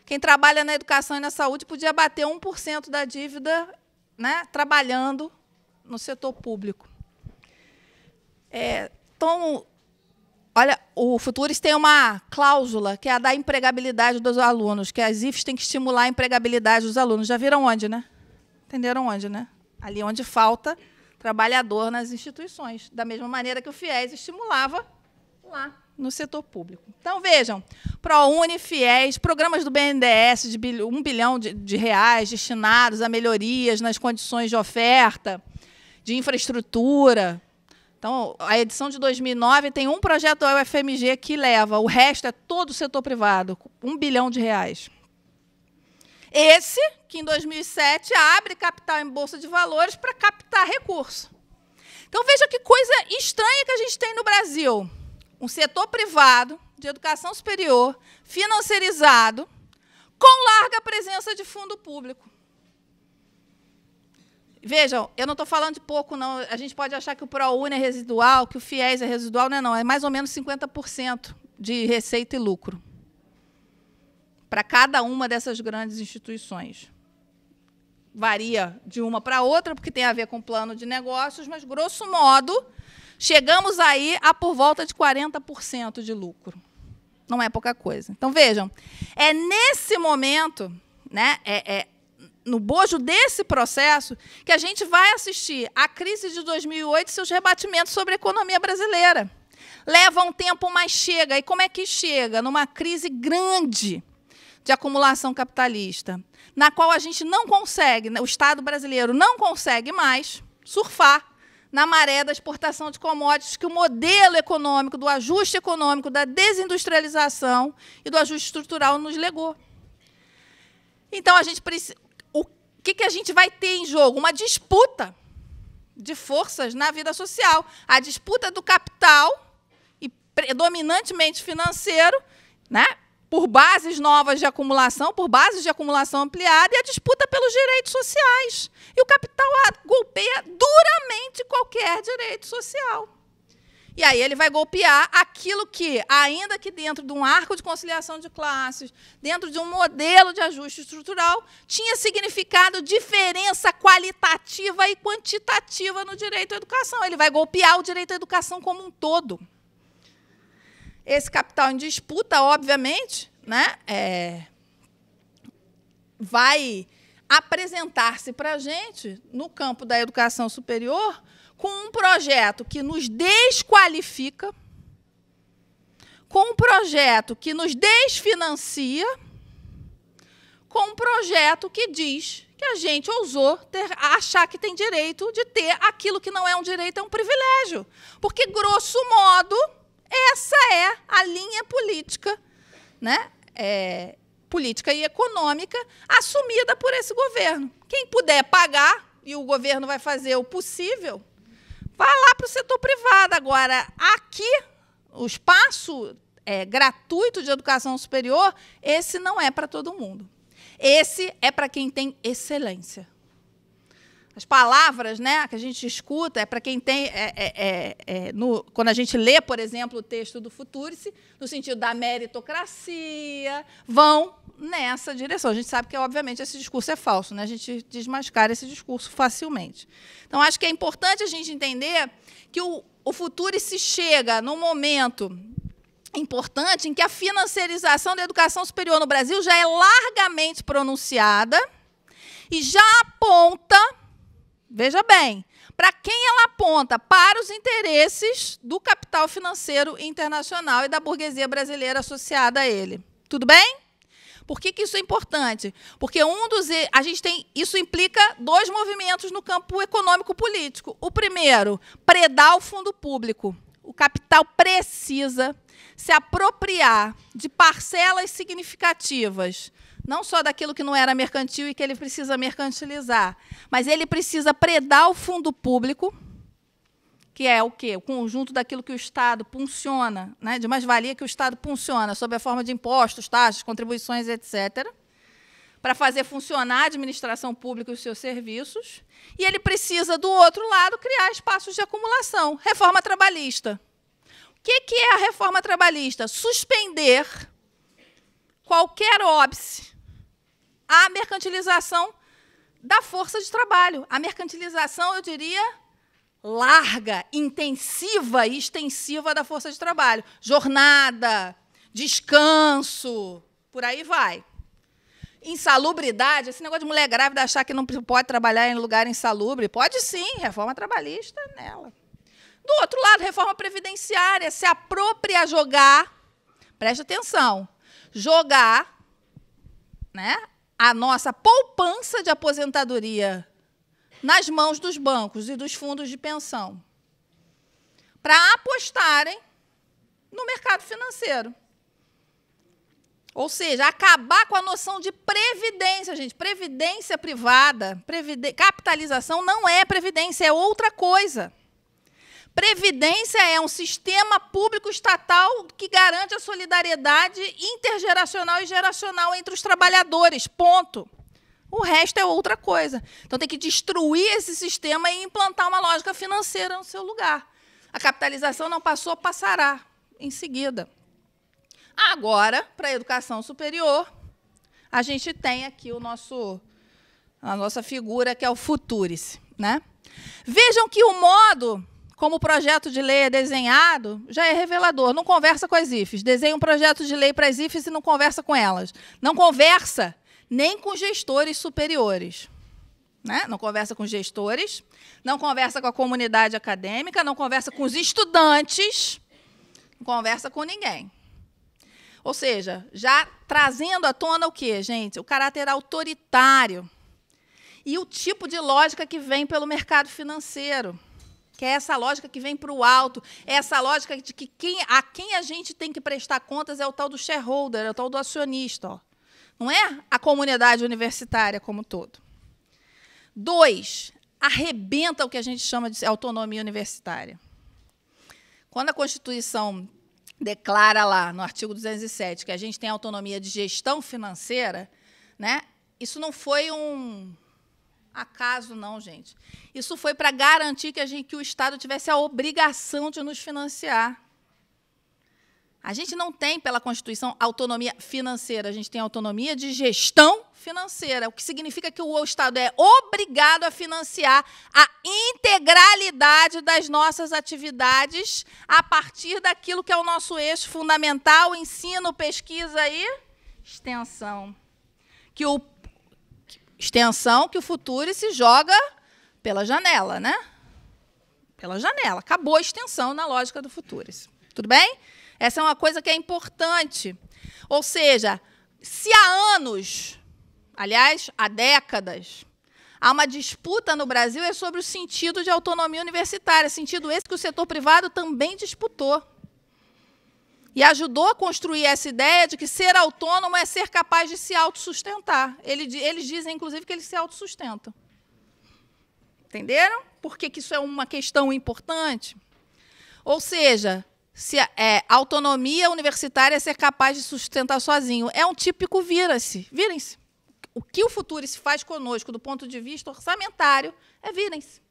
Quem trabalha na educação e na saúde podia bater 1% da dívida, né, trabalhando no setor público. Então, olha, o Futuris tem uma cláusula, que é a da empregabilidade dos alunos, que as IFES têm que estimular a empregabilidade dos alunos. Já viram onde, né? Entenderam onde, né? Ali onde falta trabalhador nas instituições, da mesma maneira que o FIES estimulava lá no setor público. Então, vejam, ProUni, FIES, programas do BNDES de 1 bilhão de reais destinados a melhorias nas condições de oferta, de infraestrutura. Então, a edição de 2009 tem um projeto da UFMG que leva, o resto é todo o setor privado, 1 bilhão de reais. Esse, que em 2007 abre capital em bolsa de valores para captar recurso. Então, veja que coisa estranha que a gente tem no Brasil. Um setor privado de educação superior, financiarizado, com larga presença de fundo público. Vejam, eu não estou falando de pouco, não. A gente pode achar que o ProUni é residual, que o FIES é residual. Não é, não. É mais ou menos 50% de receita e lucro para cada uma dessas grandes instituições. Varia de uma para outra, porque tem a ver com plano de negócios, mas, grosso modo, chegamos aí a por volta de 40% de lucro. Não é pouca coisa. Então, vejam, é nesse momento, né, no bojo desse processo, que a gente vai assistir à crise de 2008 e seus rebatimentos sobre a economia brasileira. Leva um tempo, mas chega. E como é que chega? Numa crise grande de acumulação capitalista, na qual a gente não consegue, o Estado brasileiro não consegue mais surfar na maré da exportação de commodities que o modelo econômico, do ajuste econômico, da desindustrialização e do ajuste estrutural nos legou. Então, a gente precisa... O que a gente vai ter em jogo? Uma disputa de forças na vida social. A disputa do capital, e predominantemente financeiro, né, por bases novas de acumulação, por bases de acumulação ampliada, e a disputa pelos direitos sociais. E o capital golpeia duramente qualquer direito social. E aí ele vai golpear aquilo que, ainda que dentro de um arco de conciliação de classes, dentro de um modelo de ajuste estrutural, tinha significado diferença qualitativa e quantitativa no direito à educação. Ele vai golpear o direito à educação como um todo. Esse capital em disputa, obviamente, né, vai apresentar-se para a gente, no campo da educação superior, com um projeto que nos desqualifica, com um projeto que nos desfinancia, com um projeto que diz que a gente ousou achar que tem direito de ter aquilo que não é um direito, é um privilégio. Porque, grosso modo, essa é a linha política, né? Política e econômica assumida por esse governo. Quem puder pagar, e o governo vai fazer o possível, vai lá para o setor privado. Agora, aqui, o espaço gratuito de educação superior, esse não é para todo mundo. Esse é para quem tem excelência. As palavras, né, que a gente escuta é para quem tem... quando a gente lê, por exemplo, o texto do Futurice, no sentido da meritocracia, vão nessa direção. A gente sabe que, obviamente, esse discurso é falso, né? A gente desmascara esse discurso facilmente. Então, acho que é importante a gente entender que o Futurice chega num momento importante em que a financiarização da educação superior no Brasil já é largamente pronunciada e já aponta, veja bem, para quem ela aponta? Para os interesses do capital financeiro internacional e da burguesia brasileira associada a ele. Tudo bem? Por que isso é importante? Porque isso implica dois movimentos no campo econômico-político. O primeiro, predar o fundo público. O capital precisa se apropriar de parcelas significativas, não só daquilo que não era mercantil e que ele precisa mercantilizar, mas ele precisa predar o fundo público, que é o quê? O conjunto daquilo que o Estado funciona, né, de mais-valia que o Estado funciona, sob a forma de impostos, taxas, contribuições, etc., para fazer funcionar a administração pública e os seus serviços. E ele precisa, do outro lado, criar espaços de acumulação. Reforma trabalhista. O que é a reforma trabalhista? Suspender qualquer óbice à mercantilização da força de trabalho. A mercantilização, eu diria, larga, intensiva e extensiva da força de trabalho. Jornada, descanso, por aí vai. Insalubridade, esse negócio de mulher grávida achar que não pode trabalhar em lugar insalubre. Pode sim, reforma trabalhista nela. Do outro lado, reforma previdenciária, se apropria jogar, preste atenção, jogar, né, a nossa poupança de aposentadoria nas mãos dos bancos e dos fundos de pensão, para apostarem no mercado financeiro. Ou seja, acabar com a noção de previdência, gente. Previdência privada, capitalização não é previdência, é outra coisa. Previdência é um sistema público estatal que garante a solidariedade intergeracional e geracional entre os trabalhadores, ponto. O resto é outra coisa. Então, tem que destruir esse sistema e implantar uma lógica financeira no seu lugar. A capitalização não passou, passará em seguida. Agora, para a educação superior, a gente tem aqui a nossa figura, que é o Futurice, né? Vejam que o modo como o projeto de lei é desenhado já é revelador. Não conversa com as IFES. Desenha um projeto de lei para as IFES e não conversa com elas. Não conversa nem com gestores superiores. Né? Não conversa com gestores, não conversa com a comunidade acadêmica, não conversa com os estudantes, não conversa com ninguém. Ou seja, já trazendo à tona o quê, gente? O caráter autoritário e o tipo de lógica que vem pelo mercado financeiro, que é essa lógica que vem para o alto, é essa lógica de que a quem a gente tem que prestar contas é o tal do shareholder, é o tal do acionista, ó. Não é a comunidade universitária como um todo. 2, arrebenta o que a gente chama de autonomia universitária. Quando a Constituição declara lá, no artigo 207, que a gente tem autonomia de gestão financeira, né? Isso não foi um acaso, não, gente. Isso foi para garantir que o Estado tivesse a obrigação de nos financiar. A gente não tem, pela Constituição, autonomia financeira, a gente tem autonomia de gestão financeira, o que significa que o Estado é obrigado a financiar a integralidade das nossas atividades a partir daquilo que é o nosso eixo fundamental, ensino, pesquisa e extensão. Extensão que o Futurice joga pela janela, né? Pela janela. Acabou a extensão na lógica do Futurice. Tudo bem? Essa é uma coisa que é importante. Ou seja, se há anos, aliás, há décadas, há uma disputa no Brasil é sobre o sentido de autonomia universitária, sentido esse que o setor privado também disputou. E ajudou a construir essa ideia de que ser autônomo é ser capaz de se autossustentar. Eles dizem, inclusive, que eles se autossustentam. Entenderam? Por que isso é uma questão importante? Ou seja, se a autonomia universitária é ser capaz de sustentar sozinho. É um típico vira-se. Virem-se. O que o Futurice faz conosco, do ponto de vista orçamentário, é virem-se.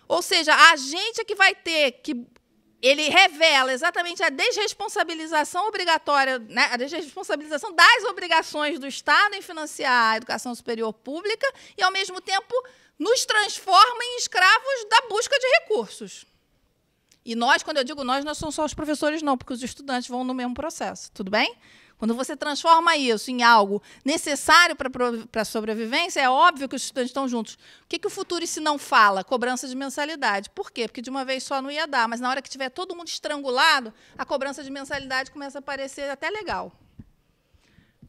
Ou seja, a gente é que vai ter que... Ele revela exatamente a desresponsabilização obrigatória, né, a desresponsabilização das obrigações do Estado em financiar a educação superior pública e, ao mesmo tempo, nos transforma em escravos da busca de recursos. E nós, quando eu digo nós, não são só os professores, não, porque os estudantes vão no mesmo processo, tudo bem? Quando você transforma isso em algo necessário para a sobrevivência, é óbvio que os estudantes estão juntos. O que o Futurice não fala? Cobrança de mensalidade. Por quê? Porque de uma vez só não ia dar, mas na hora que tiver todo mundo estrangulado, a cobrança de mensalidade começa a parecer até legal.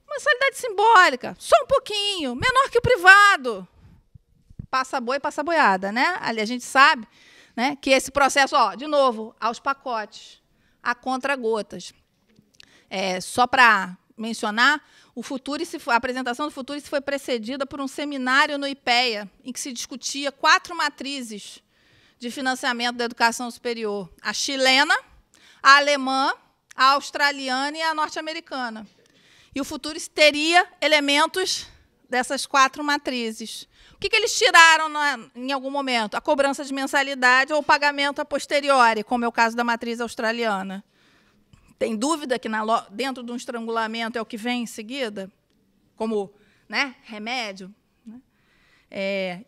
Mensalidade simbólica, só um pouquinho, menor que o privado. Passa boi, passa boiada, né? Ali a gente sabe, né, que esse processo, de novo, aos pacotes, a contra-gotas. Só para mencionar, a apresentação do Futurice foi precedida por um seminário no IPEA, em que se discutia 4 matrizes de financiamento da educação superior: a chilena, a alemã, a australiana e a norte-americana. E o Futurice teria elementos dessas 4 matrizes. O que eles tiraram em algum momento? A cobrança de mensalidade ou o pagamento a posteriori, como é o caso da matriz australiana. Tem dúvida que dentro de um estrangulamento é o que vem em seguida? Como, né, remédio?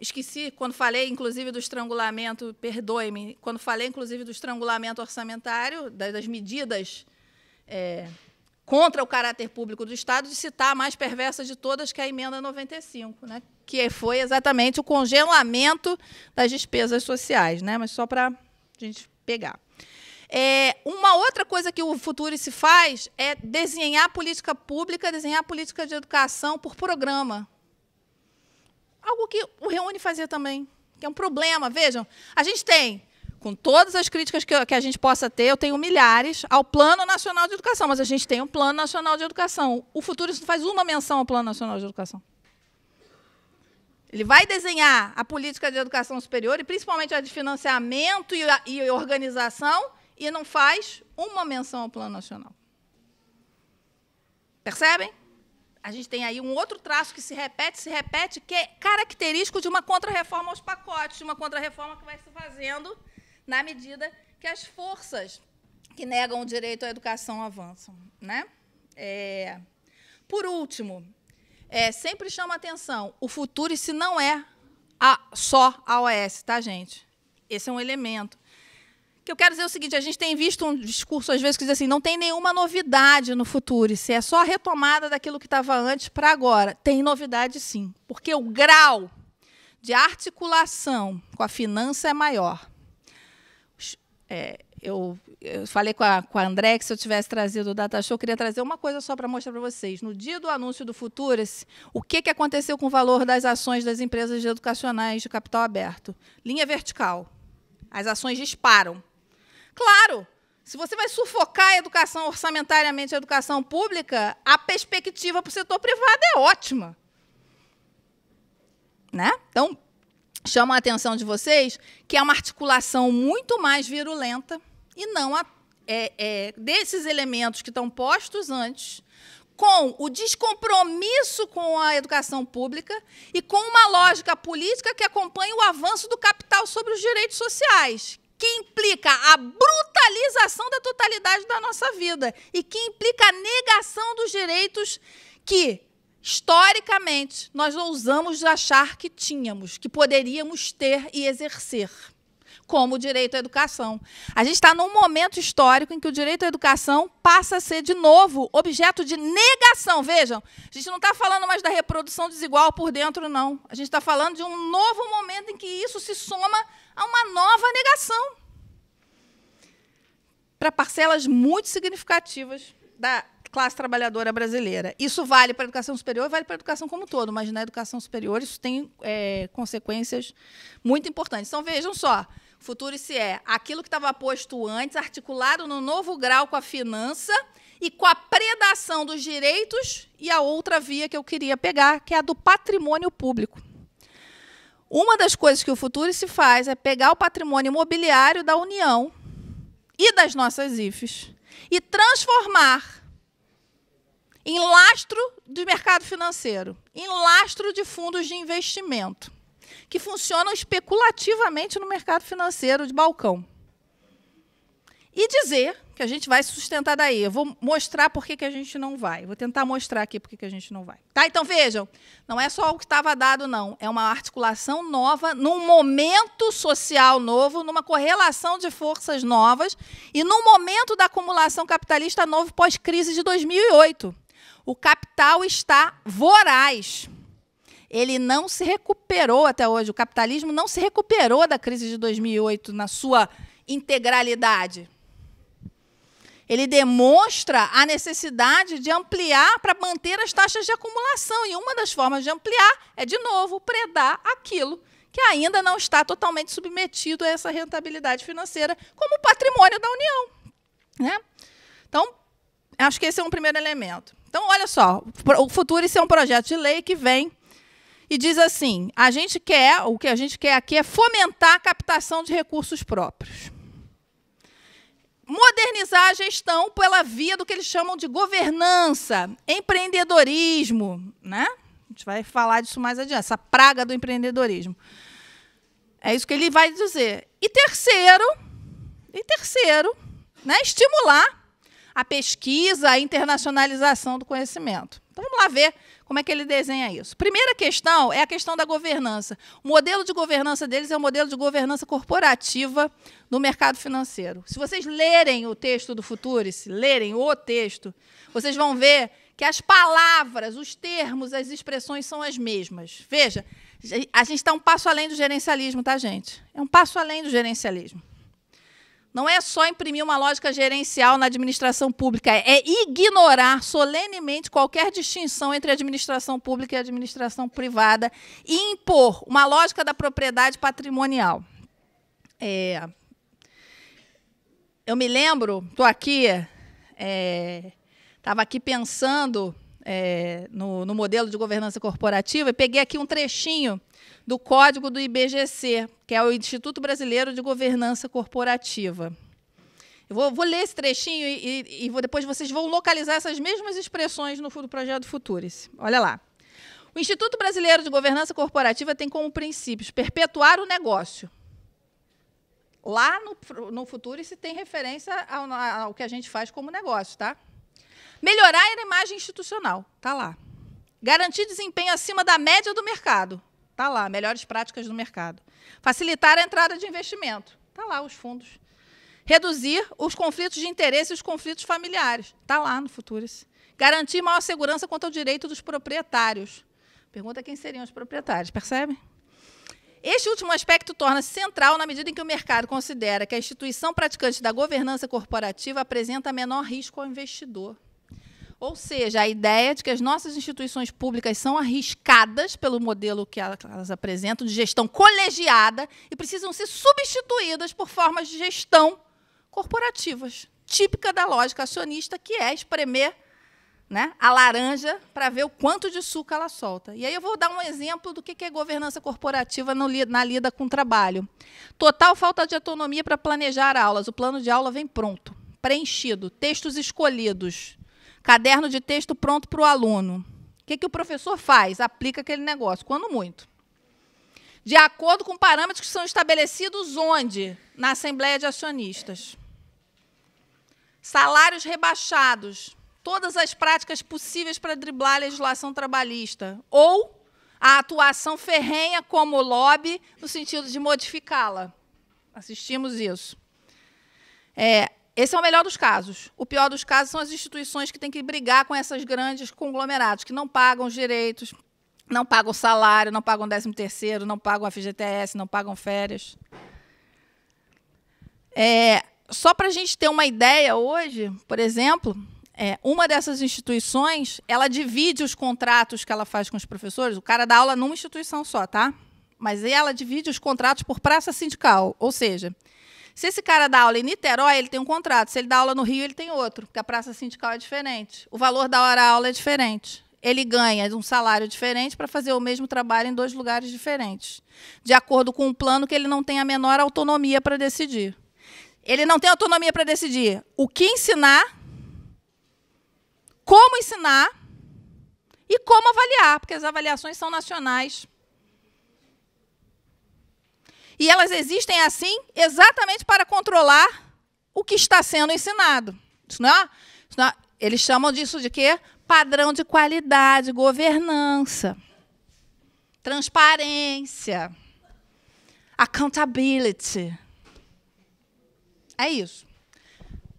Esqueci, quando falei, inclusive, do estrangulamento, perdoe-me, quando falei, inclusive, do estrangulamento orçamentário, das medidas contra o caráter público do Estado, de citar a mais perversa de todas, que é a emenda 95, né, que foi exatamente o congelamento das despesas sociais, né, mas só para a gente pegar. Uma outra coisa que o Futurice faz é desenhar política pública, desenhar política de educação por programa. Algo que o Reúne fazia também, que é um problema. Vejam, a gente tem, com todas as críticas que a gente possa ter, eu tenho milhares, ao Plano Nacional de Educação, mas a gente tem um Plano Nacional de Educação. O Futurice não faz uma menção ao Plano Nacional de Educação. Ele vai desenhar a política de educação superior, e principalmente a de financiamento e organização, e não faz uma menção ao Plano Nacional. Percebem? A gente tem aí um outro traço que se repete, que é característico de uma contra-reforma aos pacotes, de uma contra-reforma que vai se fazendo na medida que as forças que negam o direito à educação avançam, né? Por último, sempre chama a atenção, o Futurice não é só a OS, tá, gente? Esse é um elemento. Que eu quero dizer o seguinte: a gente tem visto um discurso, às vezes, que diz assim, não tem nenhuma novidade no Futurice, é só a retomada daquilo que estava antes para agora. Tem novidade, sim, porque o grau de articulação com a finança é maior. Eu falei com a André que, se eu tivesse trazido o Data Show, eu queria trazer uma coisa só para mostrar para vocês. No dia do anúncio do Futurice, o que aconteceu com o valor das ações das empresas educacionais de capital aberto? Linha vertical. As ações disparam. Claro, se você vai sufocar a educação orçamentariamente, a educação pública, a perspectiva para o setor privado é ótima. Né? Então, chama a atenção de vocês que é uma articulação muito mais virulenta e não desses elementos que estão postos antes, com o descompromisso com a educação pública e com uma lógica política que acompanha o avanço do capital sobre os direitos sociais, que implica a brutalização da totalidade da nossa vida e que implica a negação dos direitos que, historicamente, nós ousamos achar que tínhamos, que poderíamos ter e exercer, como o direito à educação. A gente está num momento histórico em que o direito à educação passa a ser, de novo, objeto de negação. Vejam, a gente não está falando mais da reprodução desigual por dentro, não. A gente está falando de um novo momento em que isso se soma a uma nova negação. para parcelas muito significativas da classe trabalhadora brasileira. Isso vale para a educação superior, vale para a educação como um todo, mas na educação superior isso tem consequências muito importantes. Então, vejam só, Futurice é aquilo que estava posto antes, articulado no novo grau com a finança e com a predação dos direitos, e a outra via que eu queria pegar, que é a do patrimônio público. Uma das coisas que o Futurice faz é pegar o patrimônio imobiliário da União e das nossas IFES e transformar em lastro do mercado financeiro, em lastro de fundos de investimento, que funcionam especulativamente no mercado financeiro de balcão. E dizer que a gente vai se sustentar daí. Eu vou mostrar por que a gente não vai. Vou tentar mostrar aqui por que a gente não vai. Tá? Então, vejam, não é só o que estava dado, não. É uma articulação nova, num momento social novo, numa correlação de forças novas e num momento da acumulação capitalista novo pós-crise de 2008. O capital está voraz. Ele não se recuperou até hoje. O capitalismo não se recuperou da crise de 2008 na sua integralidade. Ele demonstra a necessidade de ampliar para manter as taxas de acumulação. E uma das formas de ampliar é, de novo, predar aquilo que ainda não está totalmente submetido a essa rentabilidade financeira, como o patrimônio da União. Né? Então, acho que esse é um primeiro elemento. Então, olha só, o Futurice é um projeto de lei que vem e diz assim, o que a gente quer aqui é fomentar a captação de recursos próprios. Modernizar a gestão pela via do que eles chamam de governança, empreendedorismo. Né? A gente vai falar disso mais adiante, essa praga do empreendedorismo. É isso que ele vai dizer. E terceiro, né, estimular a pesquisa, a internacionalização do conhecimento. Então, vamos lá ver como é que ele desenha isso. Primeira questão é a questão da governança. O modelo de governança deles é o modelo de governança corporativa no mercado financeiro. Se vocês lerem o texto do Futurice, vocês vão ver que as palavras, os termos, as expressões são as mesmas. Veja, a gente está um passo além do gerencialismo, tá, gente? É um passo além do gerencialismo. Não é só imprimir uma lógica gerencial na administração pública, é ignorar solenemente qualquer distinção entre a administração pública e a administração privada e impor uma lógica da propriedade patrimonial. Eu me lembro, estava aqui pensando no modelo de governança corporativa e peguei aqui um trechinho do código do IBGC, que é o Instituto Brasileiro de Governança Corporativa. Eu vou ler esse trechinho e depois vocês vão localizar essas mesmas expressões no projeto Futurice. Olha lá. O Instituto Brasileiro de Governança Corporativa tem como princípios perpetuar o negócio. Lá no Futurice tem referência ao que a gente faz como negócio, tá? Melhorar a imagem institucional, tá lá. Garantir desempenho acima da média do mercado. Está lá, melhores práticas do mercado. Facilitar a entrada de investimento. Está lá, os fundos. Reduzir os conflitos de interesse e os conflitos familiares. Está lá no Futurice. Garantir maior segurança quanto ao direito dos proprietários. Pergunta quem seriam os proprietários, percebe? Este último aspecto torna-se central na medida em que o mercado considera que a instituição praticante da governança corporativa apresenta menor risco ao investidor. Ou seja, a ideia de que as nossas instituições públicas são arriscadas pelo modelo que elas apresentam, de gestão colegiada, e precisam ser substituídas por formas de gestão corporativas, típica da lógica acionista, que é espremer, né, a laranja para ver o quanto de suco ela solta. E aí eu vou dar um exemplo do que é governança corporativa na lida com o trabalho. Total falta de autonomia para planejar aulas. O plano de aula vem pronto, preenchido, textos escolhidos, caderno de texto pronto para o aluno. O que o professor faz? Aplica aquele negócio, quando muito. De acordo com parâmetros que são estabelecidos onde? Na Assembleia de Acionistas. Salários rebaixados. Todas as práticas possíveis para driblar a legislação trabalhista. Ou a atuação ferrenha como lobby, no sentido de modificá-la. Assistimos isso. Esse é o melhor dos casos. O pior dos casos são as instituições que têm que brigar com esses grandes conglomerados, que não pagam os direitos, não pagam salário, não pagam 13º, não pagam FGTS, não pagam férias. Só para a gente ter uma ideia hoje, por exemplo, uma dessas instituições, ela divide os contratos que ela faz com os professores. O cara dá aula numa instituição só, tá? Mas ela divide os contratos por praça sindical. Ou seja, se esse cara dá aula em Niterói, ele tem um contrato. Se ele dá aula no Rio, ele tem outro, porque a praça sindical é diferente. O valor da hora-aula é diferente. Ele ganha um salário diferente para fazer o mesmo trabalho em 2 lugares diferentes, de acordo com um plano que ele não tem a menor autonomia para decidir. Ele não tem autonomia para decidir o que ensinar, como ensinar e como avaliar, porque as avaliações são nacionais. E elas existem assim exatamente para controlar o que está sendo ensinado. Eles chamam disso de quê? Padrão de qualidade, governança, transparência, accountability. É isso.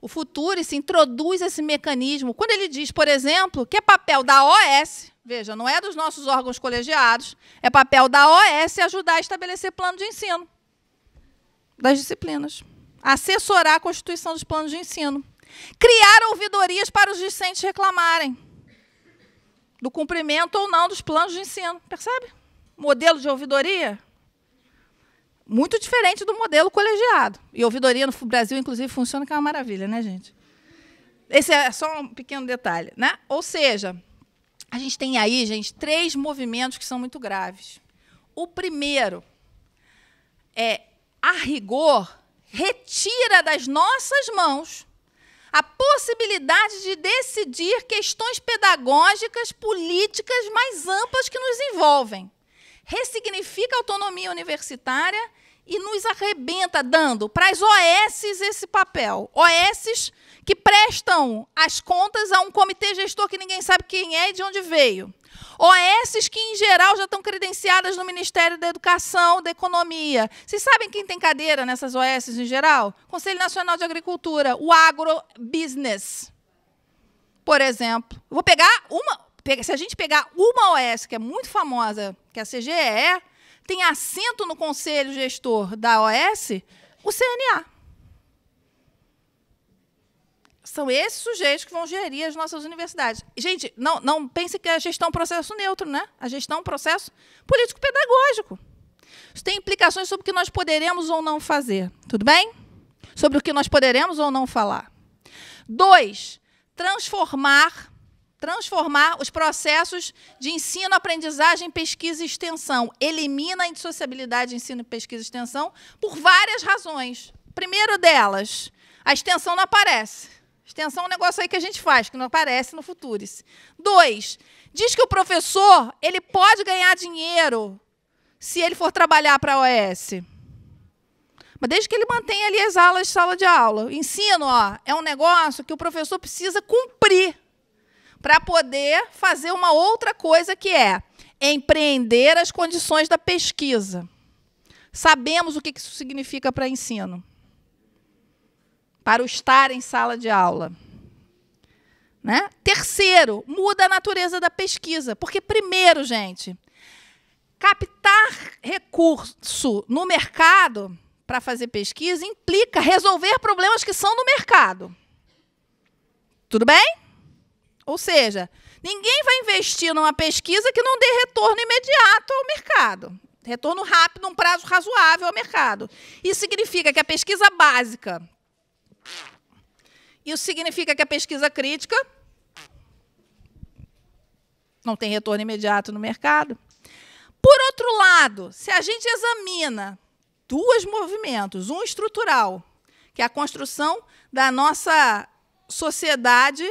O Futurice introduz esse mecanismo. Quando ele diz, por exemplo, que é papel da OS, veja, não é dos nossos órgãos colegiados, é papel da OS ajudar a estabelecer plano de ensino das disciplinas, assessorar a constituição dos planos de ensino, criar ouvidorias para os discentes reclamarem do cumprimento ou não dos planos de ensino. Percebe? Modelo de ouvidoria muito diferente do modelo colegiado. E ouvidoria no Brasil, inclusive, funciona, que é uma maravilha, né, gente? Esse é só um pequeno detalhe, né? Ou seja, a gente tem aí, gente, 3 movimentos que são muito graves. O primeiro é, a rigor, retira das nossas mãos a possibilidade de decidir questões pedagógicas, políticas mais amplas que nos envolvem. Ressignifica a autonomia universitária e nos arrebenta, dando para as OSs esse papel. OSs que prestam as contas a um comitê gestor que ninguém sabe quem é e de onde veio. OSs que, em geral, já estão credenciadas no Ministério da Educação, da Economia. Vocês sabem quem tem cadeira nessas OSs, em geral? Conselho Nacional de Agricultura, o agrobusiness, por exemplo. Vou pegar uma... Se a gente pegar uma OS, que é muito famosa, que é a CGE, tem assento no conselho gestor da OS, o CNA. São esses sujeitos que vão gerir as nossas universidades. Gente, não pense que a gestão é um processo neutro, né? A gestão é um processo político-pedagógico. Isso tem implicações sobre o que nós poderemos ou não fazer. Tudo bem? Sobre o que nós poderemos ou não falar. 2, transformar os processos de ensino, aprendizagem, pesquisa e extensão. Elimina a indissociabilidade de ensino, pesquisa e extensão por várias razões. Primeiro delas, a extensão não aparece. Extensão é um negócio aí que a gente faz, que não aparece no Futurice. 2, diz que o professor ele pode ganhar dinheiro se ele for trabalhar para a OS. Mas desde que ele mantenha ali as aulas de sala de aula. O ensino é um negócio que o professor precisa cumprir para poder fazer uma outra coisa, que é empreender as condições da pesquisa. Sabemos o que isso significa para ensino, para o estar em sala de aula. Né? Terceiro, muda a natureza da pesquisa. Porque, primeiro, gente, captar recurso no mercado para fazer pesquisa implica resolver problemas que são no mercado. Tudo bem? Ou seja, ninguém vai investir numa pesquisa que não dê retorno imediato ao mercado. Retorno rápido, num prazo razoável ao mercado. Isso significa que a pesquisa básica, isso significa que a pesquisa crítica não tem retorno imediato no mercado. Por outro lado, se a gente examina 2 movimentos, um estrutural, que é a construção da nossa sociedade,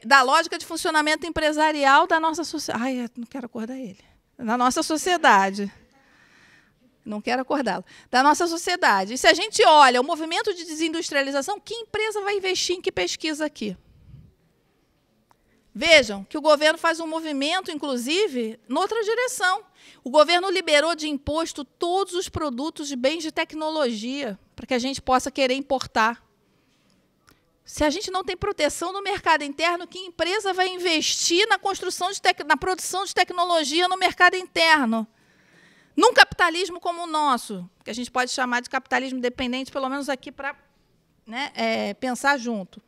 da lógica de funcionamento empresarial da nossa sociedade. Ai, não quero acordar ele. Da nossa sociedade. Não quero acordá-lo. Da nossa sociedade. E se a gente olha o movimento de desindustrialização, que empresa vai investir em que pesquisa aqui? Vejam que o governo faz um movimento, inclusive, noutra direção. O governo liberou de imposto todos os produtos de bens de tecnologia para que a gente possa querer importar. Se a gente não tem proteção no mercado interno, que empresa vai investir na construção na produção de tecnologia no mercado interno? Num capitalismo como o nosso, que a gente pode chamar de capitalismo dependente, pelo menos aqui para né, pensar junto.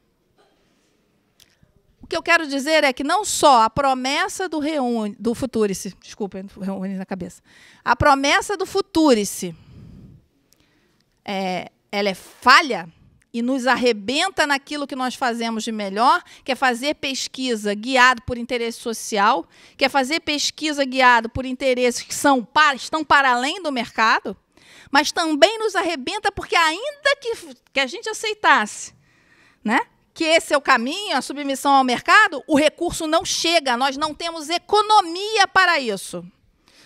O que eu quero dizer é que não só a promessa do Futurice, desculpa, reúne na cabeça, a promessa do Futurice, ela é falha e nos arrebenta naquilo que nós fazemos de melhor, que é fazer pesquisa guiado por interesse social, que é fazer pesquisa guiado por interesses que estão para além do mercado, mas também nos arrebenta porque ainda que a gente aceitasse, né, que esse é o caminho, a submissão ao mercado, o recurso não chega, nós não temos economia para isso.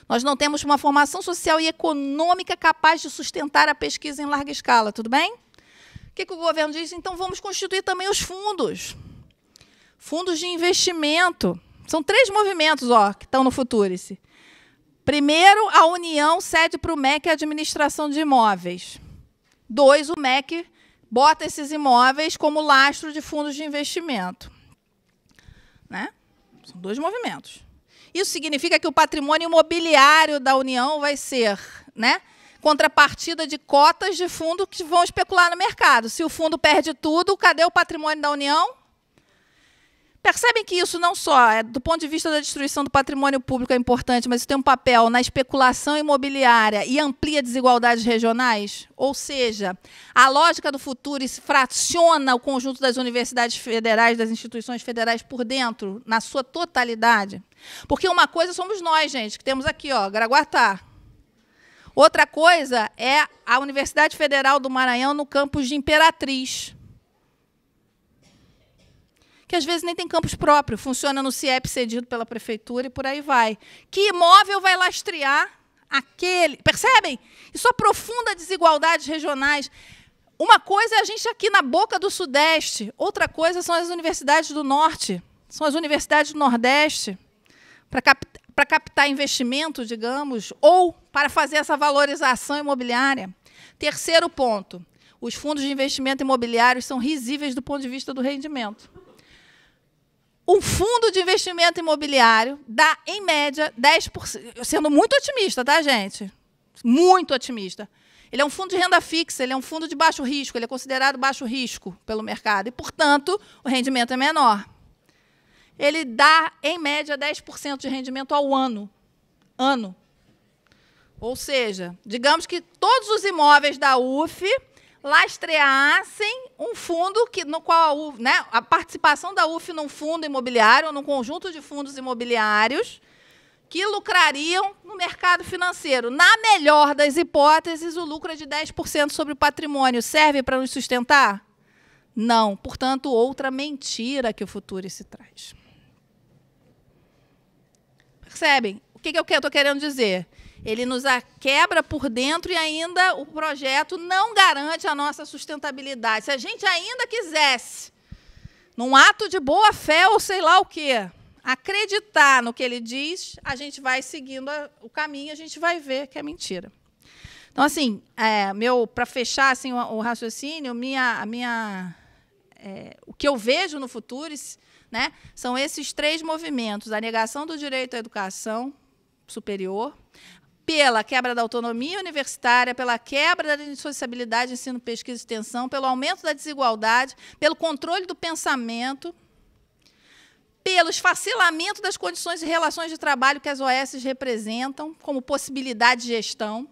Nós não temos uma formação social e econômica capaz de sustentar a pesquisa em larga escala, tudo bem? O que o governo diz? Então, vamos constituir também os fundos. Fundos de investimento. São 3 movimentos que estão no Futurice. Primeiro, a União cede para o MEC a administração de imóveis. 2, o MEC bota esses imóveis como lastro de fundos de investimento. Né? São 2 movimentos. Isso significa que o patrimônio imobiliário da União vai ser, né, contrapartida de cotas de fundo que vão especular no mercado. Se o fundo perde tudo, cadê o patrimônio da União? Percebem que isso não só, do ponto de vista da destruição do patrimônio público, é importante, mas isso tem um papel na especulação imobiliária e amplia desigualdades regionais? Ou seja, a lógica do Futurice fracciona o conjunto das universidades federais, das instituições federais por dentro, na sua totalidade. Porque uma coisa somos nós, gente, que temos aqui, Graguatá. Outra coisa é a Universidade Federal do Maranhão no campus de Imperatriz, que às vezes nem tem campus próprio, funciona no CIEP cedido pela prefeitura e por aí vai. Que imóvel vai lastrear aquele? Percebem? Isso aprofunda desigualdades regionais. Uma coisa é a gente aqui na boca do Sudeste, outra coisa são as universidades do Norte, são as universidades do Nordeste, para captar investimento, digamos, ou para fazer essa valorização imobiliária. Terceiro ponto, os fundos de investimento imobiliário são risíveis do ponto de vista do rendimento. Um fundo de investimento imobiliário dá, em média, 10%, sendo muito otimista, tá, gente? Muito otimista. Ele é um fundo de renda fixa, ele é um fundo de baixo risco, ele é considerado baixo risco pelo mercado, e, portanto, o rendimento é menor. Ele dá, em média, 10% de rendimento ao ano. Ou seja, digamos que todos os imóveis da UF lastreassem um fundo no qual a participação da UF num fundo imobiliário, ou num conjunto de fundos imobiliários, que lucrariam no mercado financeiro. Na melhor das hipóteses, o lucro é de 10% sobre o patrimônio. Serve para nos sustentar? Não. Portanto, outra mentira que o Futurice traz. Percebem? O que eu estou querendo dizer? Ele nos quebra por dentro e ainda o projeto não garante a nossa sustentabilidade. Se a gente ainda quisesse, num ato de boa-fé ou sei lá o quê, acreditar no que ele diz, a gente vai seguindo o caminho, a gente vai ver que é mentira. Então, assim, para fechar assim, o raciocínio, o que eu vejo no Futurice, né, são esses 3 movimentos: a negação do direito à educação superior, pela quebra da autonomia universitária, pela quebra da indissociabilidade de ensino, pesquisa e extensão, pelo aumento da desigualdade, pelo controle do pensamento, pelo esfacelamento das condições e relações de trabalho que as OS representam como possibilidade de gestão.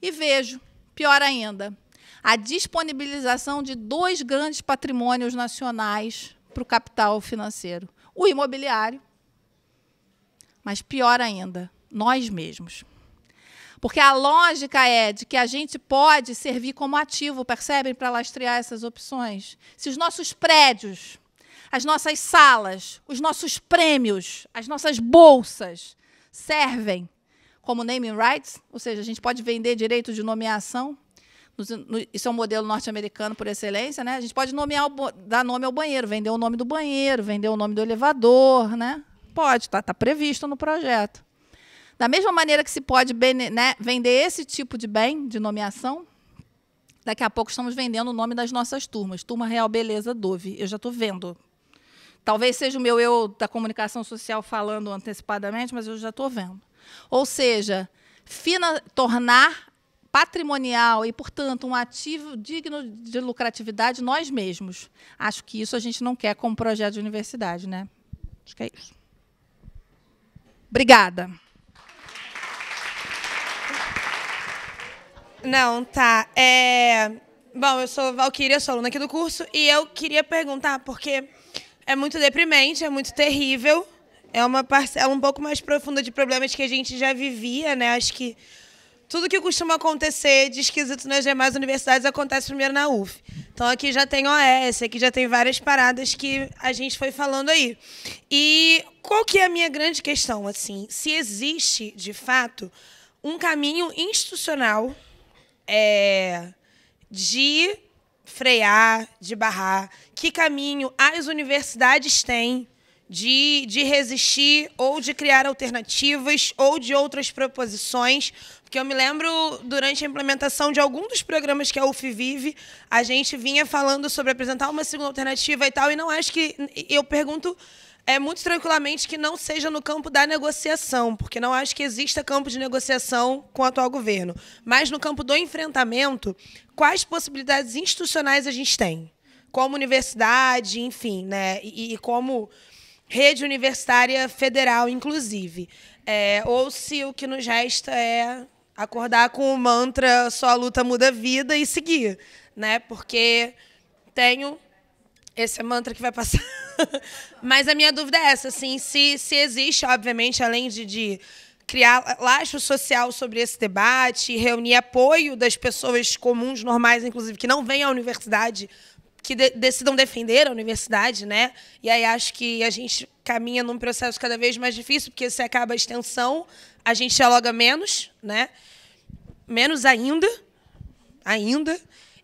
E vejo, pior ainda, a disponibilização de 2 grandes patrimônios nacionais para o capital financeiro: o imobiliário, mas pior ainda, nós mesmos. Porque a lógica é de que a gente pode servir como ativo, percebem, para lastrear essas opções. Se os nossos prédios, as nossas salas, os nossos prêmios, as nossas bolsas servem como naming rights, ou seja, a gente pode vender direito de nomeação. Isso é um modelo norte-americano por excelência, né? A gente pode dar nome ao banheiro, vender o nome do banheiro, vender o nome do elevador, né? Pode, está previsto no projeto. Da mesma maneira que se pode vender esse tipo de bem, de nomeação, daqui a pouco estamos vendendo o nome das nossas turmas. Turma Real Beleza Dove. Eu já estou vendo. Talvez seja o meu eu da comunicação social falando antecipadamente, mas eu já estou vendo. Ou seja, tornar patrimonial e, portanto, um ativo digno de lucratividade nós mesmos. Acho que isso a gente não quer como projeto de universidade, né? Acho que é isso. Obrigada. Não, tá. Bom, eu sou Valquíria, sou aluna aqui do curso, e eu queria perguntar, porque é muito deprimente, é muito terrível, é uma parcela um pouco mais profunda de problemas que a gente já vivia, né? Acho que tudo que costuma acontecer de esquisito nas demais universidades acontece primeiro na UF. Então, aqui já tem OS, aqui já tem várias paradas que a gente foi falando aí. E qual que é a minha grande questão? Assim, se existe, de fato, um caminho institucional de frear, de barrar, que caminho as universidades têm de resistir ou de criar alternativas ou de outras proposições. Porque eu me lembro, durante a implementação de algum dos programas que a UF vive, a gente vinha falando sobre apresentar uma segunda alternativa e tal, e não acho que... Eu pergunto muito tranquilamente que não seja no campo da negociação, porque não acho que exista campo de negociação com o atual governo. Mas no campo do enfrentamento, quais possibilidades institucionais a gente tem? Como universidade, enfim, né? E como rede universitária federal, inclusive. Ou se o que nos resta é acordar com o mantra só a luta muda a vida e seguir, né? Porque tenho... Esse é o mantra que vai passar. Mas a minha dúvida é essa, assim, se existe, obviamente, além de criar lastro social sobre esse debate, reunir apoio das pessoas comuns, normais, inclusive, que não vêm à universidade, que decidam defender a universidade, né? E aí acho que a gente caminha num processo cada vez mais difícil, porque se acaba a extensão, a gente dialoga menos, né? Menos ainda.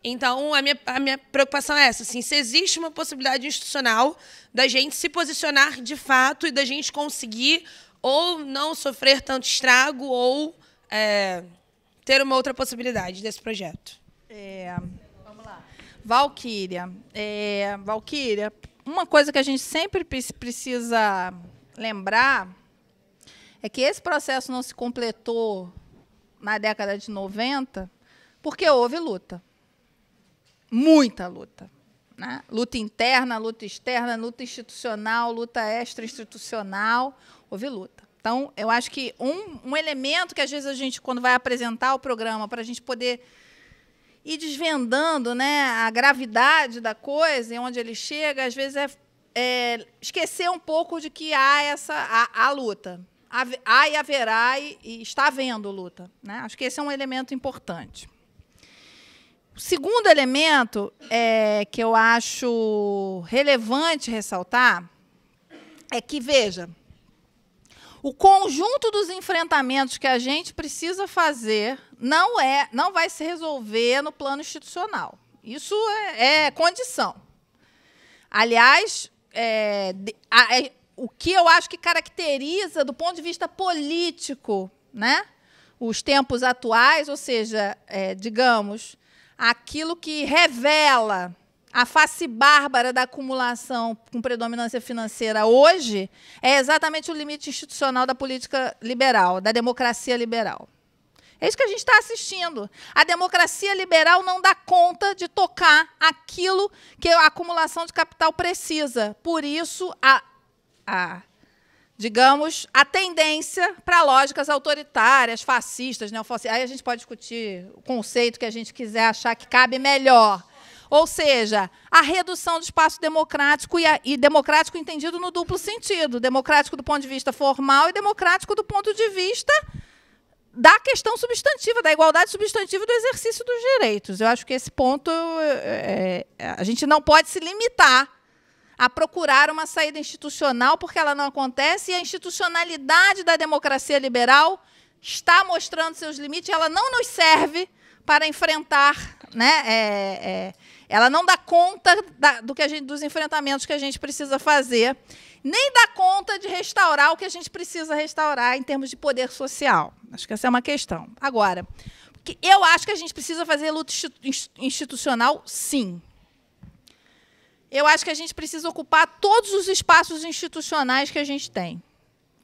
Então, a minha preocupação é essa, assim, se existe uma possibilidade institucional da gente se posicionar de fato e da gente conseguir ou não sofrer tanto estrago ou ter uma outra possibilidade desse projeto. Vamos lá. Valquíria, uma coisa que a gente sempre precisa lembrar é que esse processo não se completou na década de 90 porque houve luta. Muita luta, né? Luta interna, luta externa, luta institucional, luta extra-institucional, houve luta. Então, eu acho que um elemento que, às vezes, a gente, quando vai apresentar o programa, para a gente poder ir desvendando, né, a gravidade da coisa e onde ele chega, às vezes, é esquecer um pouco de que há a luta. Há e haverá e está havendo luta, né? Acho que esse é um elemento importante. O segundo elemento que eu acho relevante ressaltar é que, veja, o conjunto dos enfrentamentos que a gente precisa fazer não vai se resolver no plano institucional. Isso é condição. Aliás, o que eu acho que caracteriza, do ponto de vista político, né, os tempos atuais, ou seja, digamos, aquilo que revela a face bárbara da acumulação com predominância financeira hoje é exatamente o limite institucional da política liberal, da democracia liberal. É isso que a gente está assistindo. A democracia liberal não dá conta de tocar aquilo que a acumulação de capital precisa. Por isso, digamos, a tendência para lógicas autoritárias, fascistas, neofascistas. Aí a gente pode discutir o conceito que a gente quiser achar que cabe melhor. Ou seja, a redução do espaço democrático e democrático entendido no duplo sentido. Democrático do ponto de vista formal e democrático do ponto de vista da questão substantiva, da igualdade substantiva do exercício dos direitos. Eu acho que esse ponto a gente não pode se limitar a procurar uma saída institucional, porque ela não acontece, e a institucionalidade da democracia liberal está mostrando seus limites, ela não nos serve para enfrentar, né, ela não dá conta dos enfrentamentos que a gente precisa fazer, nem dá conta de restaurar o que a gente precisa restaurar em termos de poder social. Acho que essa é uma questão. Agora, eu acho que a gente precisa fazer luta institucional, sim. Eu acho que a gente precisa ocupar todos os espaços institucionais que a gente tem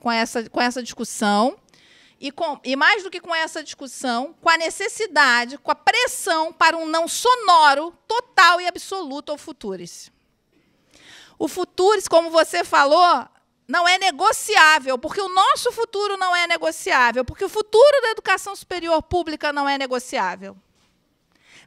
com essa discussão. E mais do que com essa discussão, com a necessidade, com a pressão para um não sonoro, total e absoluto ao Futurice. O Futurice, como você falou, não é negociável, porque o nosso futuro não é negociável, porque o futuro da educação superior pública não é negociável.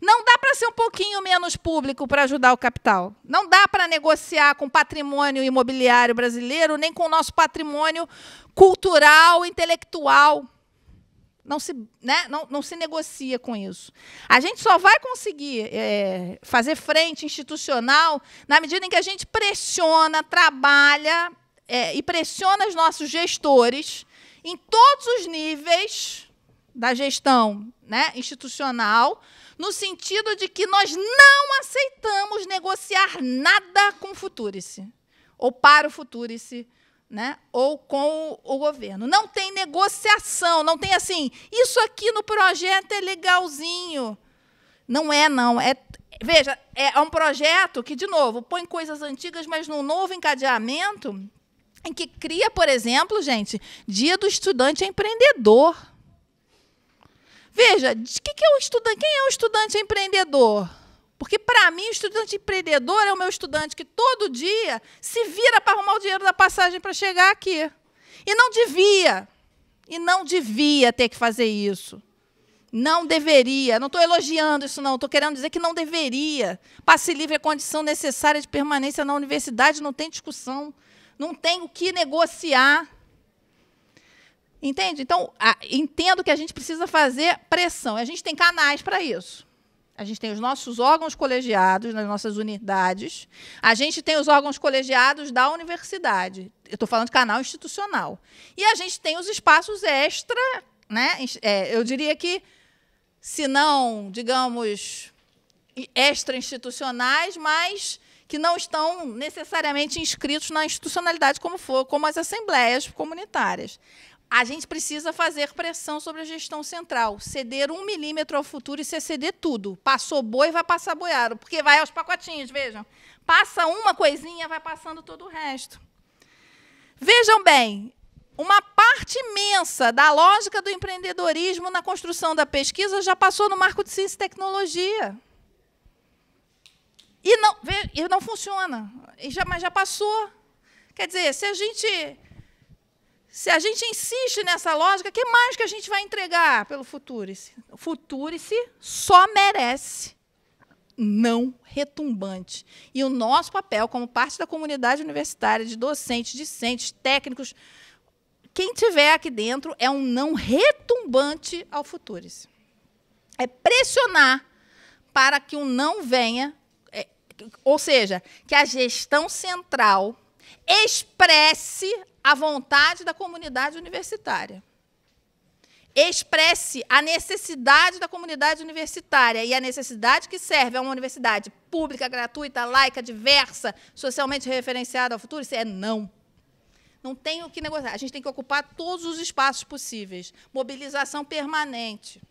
Não dá para ser um pouquinho menos público para ajudar o capital. Não dá para negociar com o patrimônio imobiliário brasileiro, nem com o nosso patrimônio cultural, intelectual. Não se negocia com isso. A gente só vai conseguir fazer frente institucional na medida em que a gente pressiona, trabalha e pressiona os nossos gestores em todos os níveis da gestão, né, institucional, no sentido de que nós não aceitamos negociar nada com o Futurice, ou para o Futurice, né, ou com o governo. Não tem negociação, não tem assim, isso aqui no projeto é legalzinho. Não é, não. Veja, é um projeto que, de novo, põe coisas antigas, mas num novo encadeamento, em que cria, por exemplo, gente, Dia do Estudante Empreendedor. Veja, quem é o estudante empreendedor? Porque, para mim, o estudante empreendedor é o meu estudante que, todo dia, se vira para arrumar o dinheiro da passagem para chegar aqui. E não devia ter que fazer isso. Não deveria. Não estou elogiando isso, não. Estou querendo dizer que não deveria. Passe livre é condição necessária de permanência na universidade, não tem discussão. Não tem o que negociar. Entende? Então, entendo que a gente precisa fazer pressão. A gente tem canais para isso. A gente tem os nossos órgãos colegiados nas nossas unidades. A gente tem os órgãos colegiados da universidade. Eu estou falando de canal institucional. E a gente tem os espaços extra, né? Eu diria que, se não, digamos, extra-institucionais, mas que não estão necessariamente inscritos na institucionalidade como as assembleias comunitárias. A gente precisa fazer pressão sobre a gestão central. Ceder 1 milímetro ao Futurice é ceder tudo. Passou boi, vai passar boiado, porque vai aos pacotinhos, vejam. Passa uma coisinha, vai passando todo o resto. Vejam bem, uma parte imensa da lógica do empreendedorismo na construção da pesquisa já passou no marco de ciência e tecnologia. E não funciona. Mas já passou. Quer dizer, se a gente insiste nessa lógica, o que mais que a gente vai entregar pelo Futurice? O Futurice só merece não retumbante. E o nosso papel, como parte da comunidade universitária, de docentes, discentes, técnicos, quem tiver aqui dentro, é um não retumbante ao Futurice. É pressionar para que o não venha, ou seja, que a gestão central expresse a vontade da comunidade universitária. Expresse a necessidade da comunidade universitária e a necessidade que serve a uma universidade pública, gratuita, laica, diversa, socialmente referenciada ao futuro, isso é não. Não tem o que negociar. A gente tem que ocupar todos os espaços possíveis. Mobilização permanente.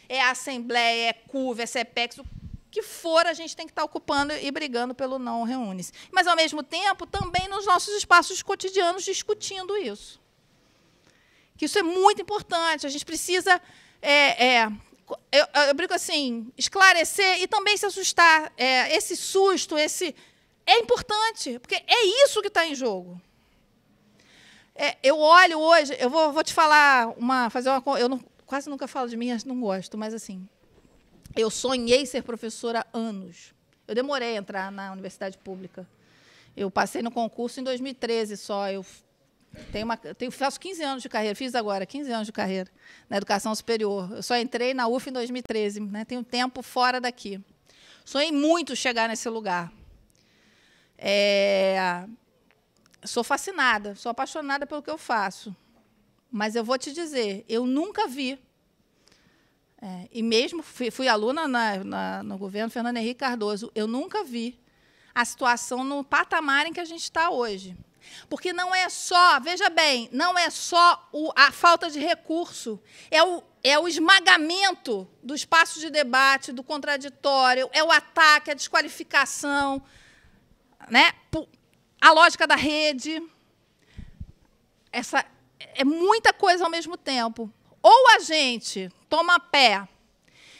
É a Assembleia, é CUV, é CEPEX, o que for, a gente tem que estar ocupando e brigando pelo não reúne-se. Mas, ao mesmo tempo, também nos nossos espaços cotidianos discutindo isso. Que isso é muito importante. A gente precisa, eu brinco assim, esclarecer e também se assustar. Esse susto, é importante, porque é isso que está em jogo. Eu olho hoje, eu vou te falar, eu quase nunca falo de mim, não gosto, mas assim, eu sonhei ser professora há anos. Eu demorei a entrar na universidade pública. Eu passei no concurso em 2013 só. Eu faço 15 anos de carreira, fiz agora 15 anos de carreira na educação superior. Eu só entrei na UF em 2013, né? Tenho tempo fora daqui. Sonhei muito chegar nesse lugar. Sou fascinada, sou apaixonada pelo que eu faço. Mas eu vou te dizer, eu nunca vi, e mesmo fui aluna no governo Fernando Henrique Cardoso, eu nunca vi a situação no patamar em que a gente está hoje. Porque não é só, veja bem, não é só a falta de recurso, é o esmagamento do espaço de debate, do contraditório, é o ataque, a desqualificação, né? A lógica da rede. É muita coisa ao mesmo tempo. ou a gente toma pé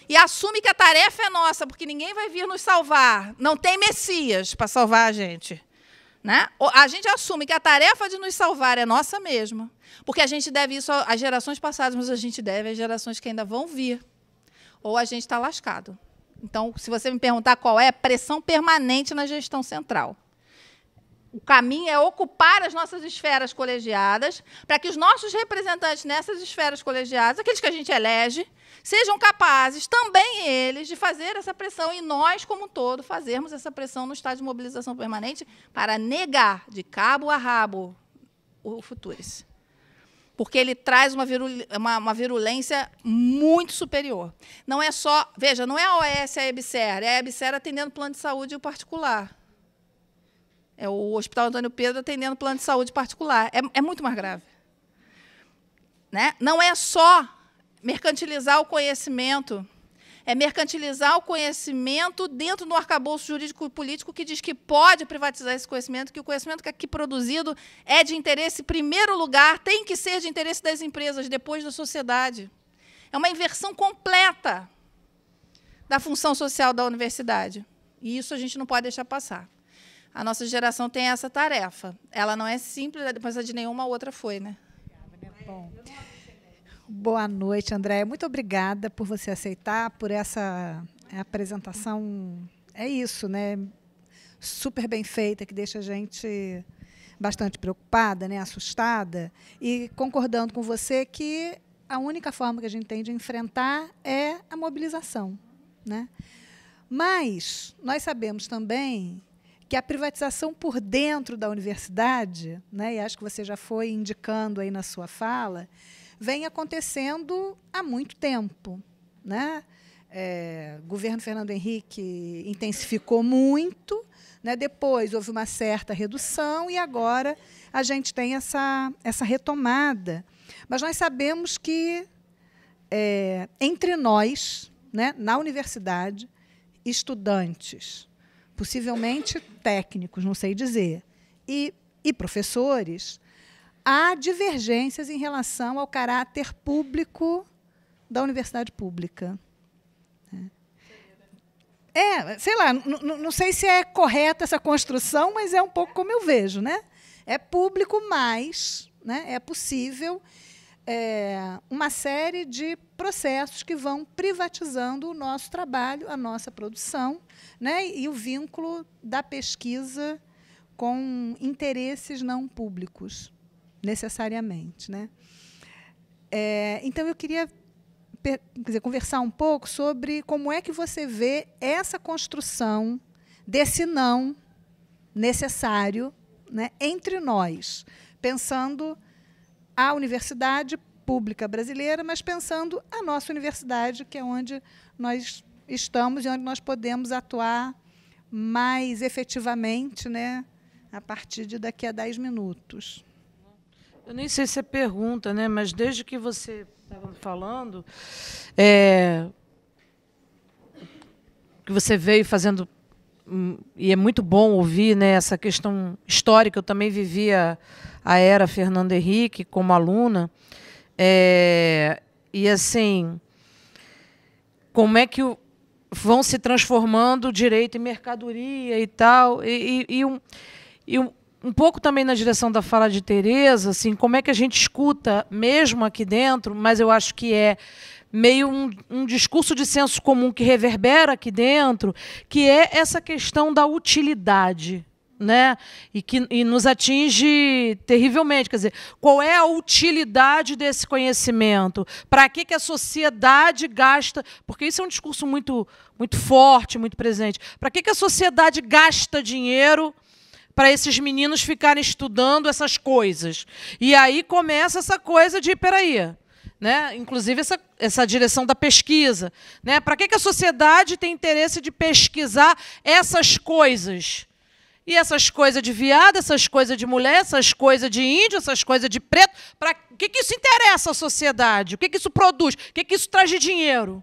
e assume que a tarefa é nossa, porque ninguém vai vir nos salvar, não tem Messias para salvar a gente, né? A gente assume que a tarefa de nos salvar é nossa mesma, porque a gente deve isso às gerações passadas, mas a gente deve às gerações que ainda vão vir, ou a gente está lascado. Então, se você me perguntar qual é, pressão permanente na gestão central. O caminho é ocupar as nossas esferas colegiadas para que os nossos representantes nessas esferas colegiadas, aqueles que a gente elege, sejam capazes, também eles, de fazer essa pressão, e nós, como um todo, fazermos essa pressão no estado de mobilização permanente para negar, de cabo a rabo, o Futures. Porque ele traz uma virulência muito superior. Não é só... Veja, não é a OS e a EBSER, é a EBSER atendendo plano de saúde e o particular. É o Hospital Antônio Pedro atendendo plano de saúde particular. É muito mais grave. Né? Não é só mercantilizar o conhecimento, é mercantilizar o conhecimento dentro do arcabouço jurídico e político que diz que pode privatizar esse conhecimento, que o conhecimento que é aqui produzido é de interesse, em primeiro lugar, tem que ser de interesse das empresas, depois da sociedade. É uma inversão completa da função social da universidade. E isso a gente não pode deixar passar. A nossa geração tem essa tarefa. Ela não é simples, mas a de nenhuma outra foi, né? Bom. Boa noite, Andréia. Muito obrigada por você aceitar, por essa apresentação. É isso, né? Super bem feita, que deixa a gente bastante preocupada, né? Assustada, e concordando com você que a única forma que a gente tem de enfrentar é a mobilização, né? Mas nós sabemos também que a privatização por dentro da universidade, né, e acho que você já foi indicando aí na sua fala, vem acontecendo há muito tempo, né? O governo Fernando Henrique intensificou muito, né? Depois houve uma certa redução e agora a gente tem essa retomada. Mas nós sabemos que, entre nós, né, na universidade, estudantes, possivelmente técnicos, não sei dizer, e professores, há divergências em relação ao caráter público da universidade pública. Sei lá, não sei se é correta essa construção, mas é um pouco como eu vejo, né? É público, mas, né, é possível uma série de processos que vão privatizando o nosso trabalho, a nossa produção, né, e o vínculo da pesquisa com interesses não públicos, necessariamente, né? Então, eu queria conversar um pouco sobre como é que você vê essa construção desse não necessário, né, entre nós, pensando a universidade pública brasileira, mas pensando a nossa universidade, que é onde nós estamos e onde nós podemos atuar mais efetivamente, né, a partir de daqui a 10 minutos. Eu nem sei se é pergunta, né, mas desde que você estava falando, que você veio fazendo, e é muito bom ouvir, né, essa questão histórica. Eu também vivia a era Fernando Henrique como aluna, e assim, como é que vão se transformando direito em mercadoria e tal, e um pouco também na direção da fala de Tereza, assim, como é que a gente escuta, mesmo aqui dentro, mas eu acho que é meio um discurso de senso comum que reverbera aqui dentro, que é essa questão da utilidade, né? E nos atinge terrivelmente. Quer dizer, qual é a utilidade desse conhecimento? Para que a sociedade gasta? Porque isso é um discurso muito, muito forte, muito presente. Para que a sociedade gasta dinheiro para esses meninos ficarem estudando essas coisas? E aí começa essa coisa de, peraí, né? Inclusive essa direção da pesquisa, né? Para que a sociedade tem interesse de pesquisar essas coisas? E essas coisas de viado, essas coisas de mulher, essas coisas de índio, essas coisas de preto, para que isso interessa à sociedade? O que isso produz? O que isso traz de dinheiro?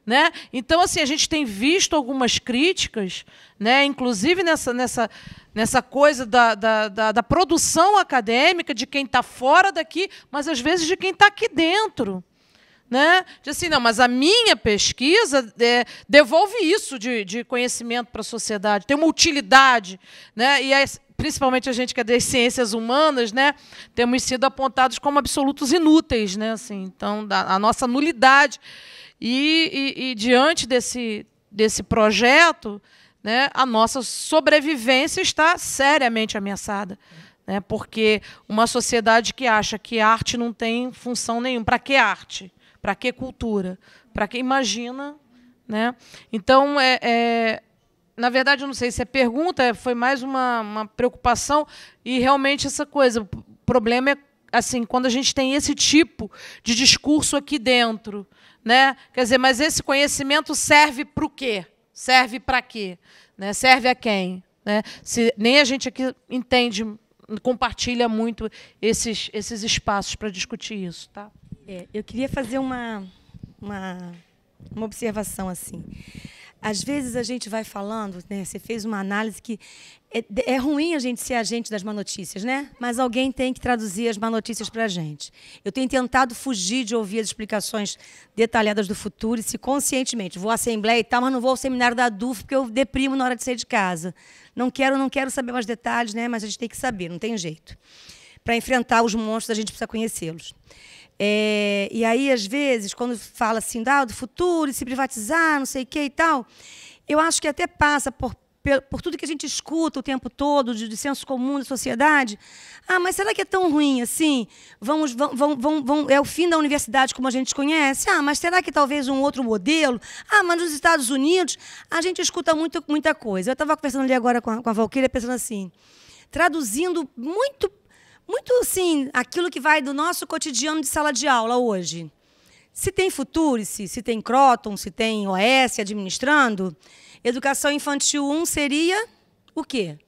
Né? Então, assim, a gente tem visto algumas críticas, né, inclusive nessa coisa da produção acadêmica, de quem está fora daqui, mas às vezes de quem está aqui dentro. né? De assim, não, mas a minha pesquisa devolve isso de conhecimento para a sociedade, tem uma utilidade, né? E principalmente a gente que é das ciências humanas, né, temos sido apontados como absolutos inúteis, né? Assim, então, a nossa nulidade. E diante desse projeto, né, a nossa sobrevivência está seriamente ameaçada. Né, porque uma sociedade que acha que arte não tem função nenhuma. Para que arte? Para que cultura? Para que imagina? Né? Então, na verdade, eu não sei se é pergunta, foi mais uma preocupação, e realmente essa coisa, o problema é assim, quando a gente tem esse tipo de discurso aqui dentro, né? Quer dizer, mas esse conhecimento serve para o quê? Serve para quê? Né? Serve a quem? Né? Se nem a gente aqui entende, compartilha muito esses espaços para discutir isso. Tá? Eu queria fazer uma observação assim. Às vezes a gente vai falando, né, você fez uma análise que é ruim a gente ser agente das má notícias, né? Mas alguém tem que traduzir as má notícias para a gente. Eu tenho tentado fugir de ouvir as explicações detalhadas do Futurice conscientemente. Vou à Assembleia e tal, mas não vou ao seminário da DUF porque eu deprimo na hora de sair de casa. Não quero saber mais detalhes, né? Mas a gente tem que saber, não tem jeito. Para enfrentar os monstros, a gente precisa conhecê-los. E aí, às vezes, quando fala assim, do futuro, se privatizar, não sei o que e tal, eu acho que até passa por tudo que a gente escuta o tempo todo, de senso comum da sociedade. Mas será que é tão ruim assim? É o fim da universidade como a gente conhece? Mas será que talvez um outro modelo? Mas nos Estados Unidos a gente escuta muita coisa. Eu estava conversando ali agora com a Valquíria, pensando assim, traduzindo muito assim, aquilo que vai do nosso cotidiano de sala de aula hoje. Se tem Futurice, se tem Croton, se tem OS administrando, Educação Infantil 1 seria o quê?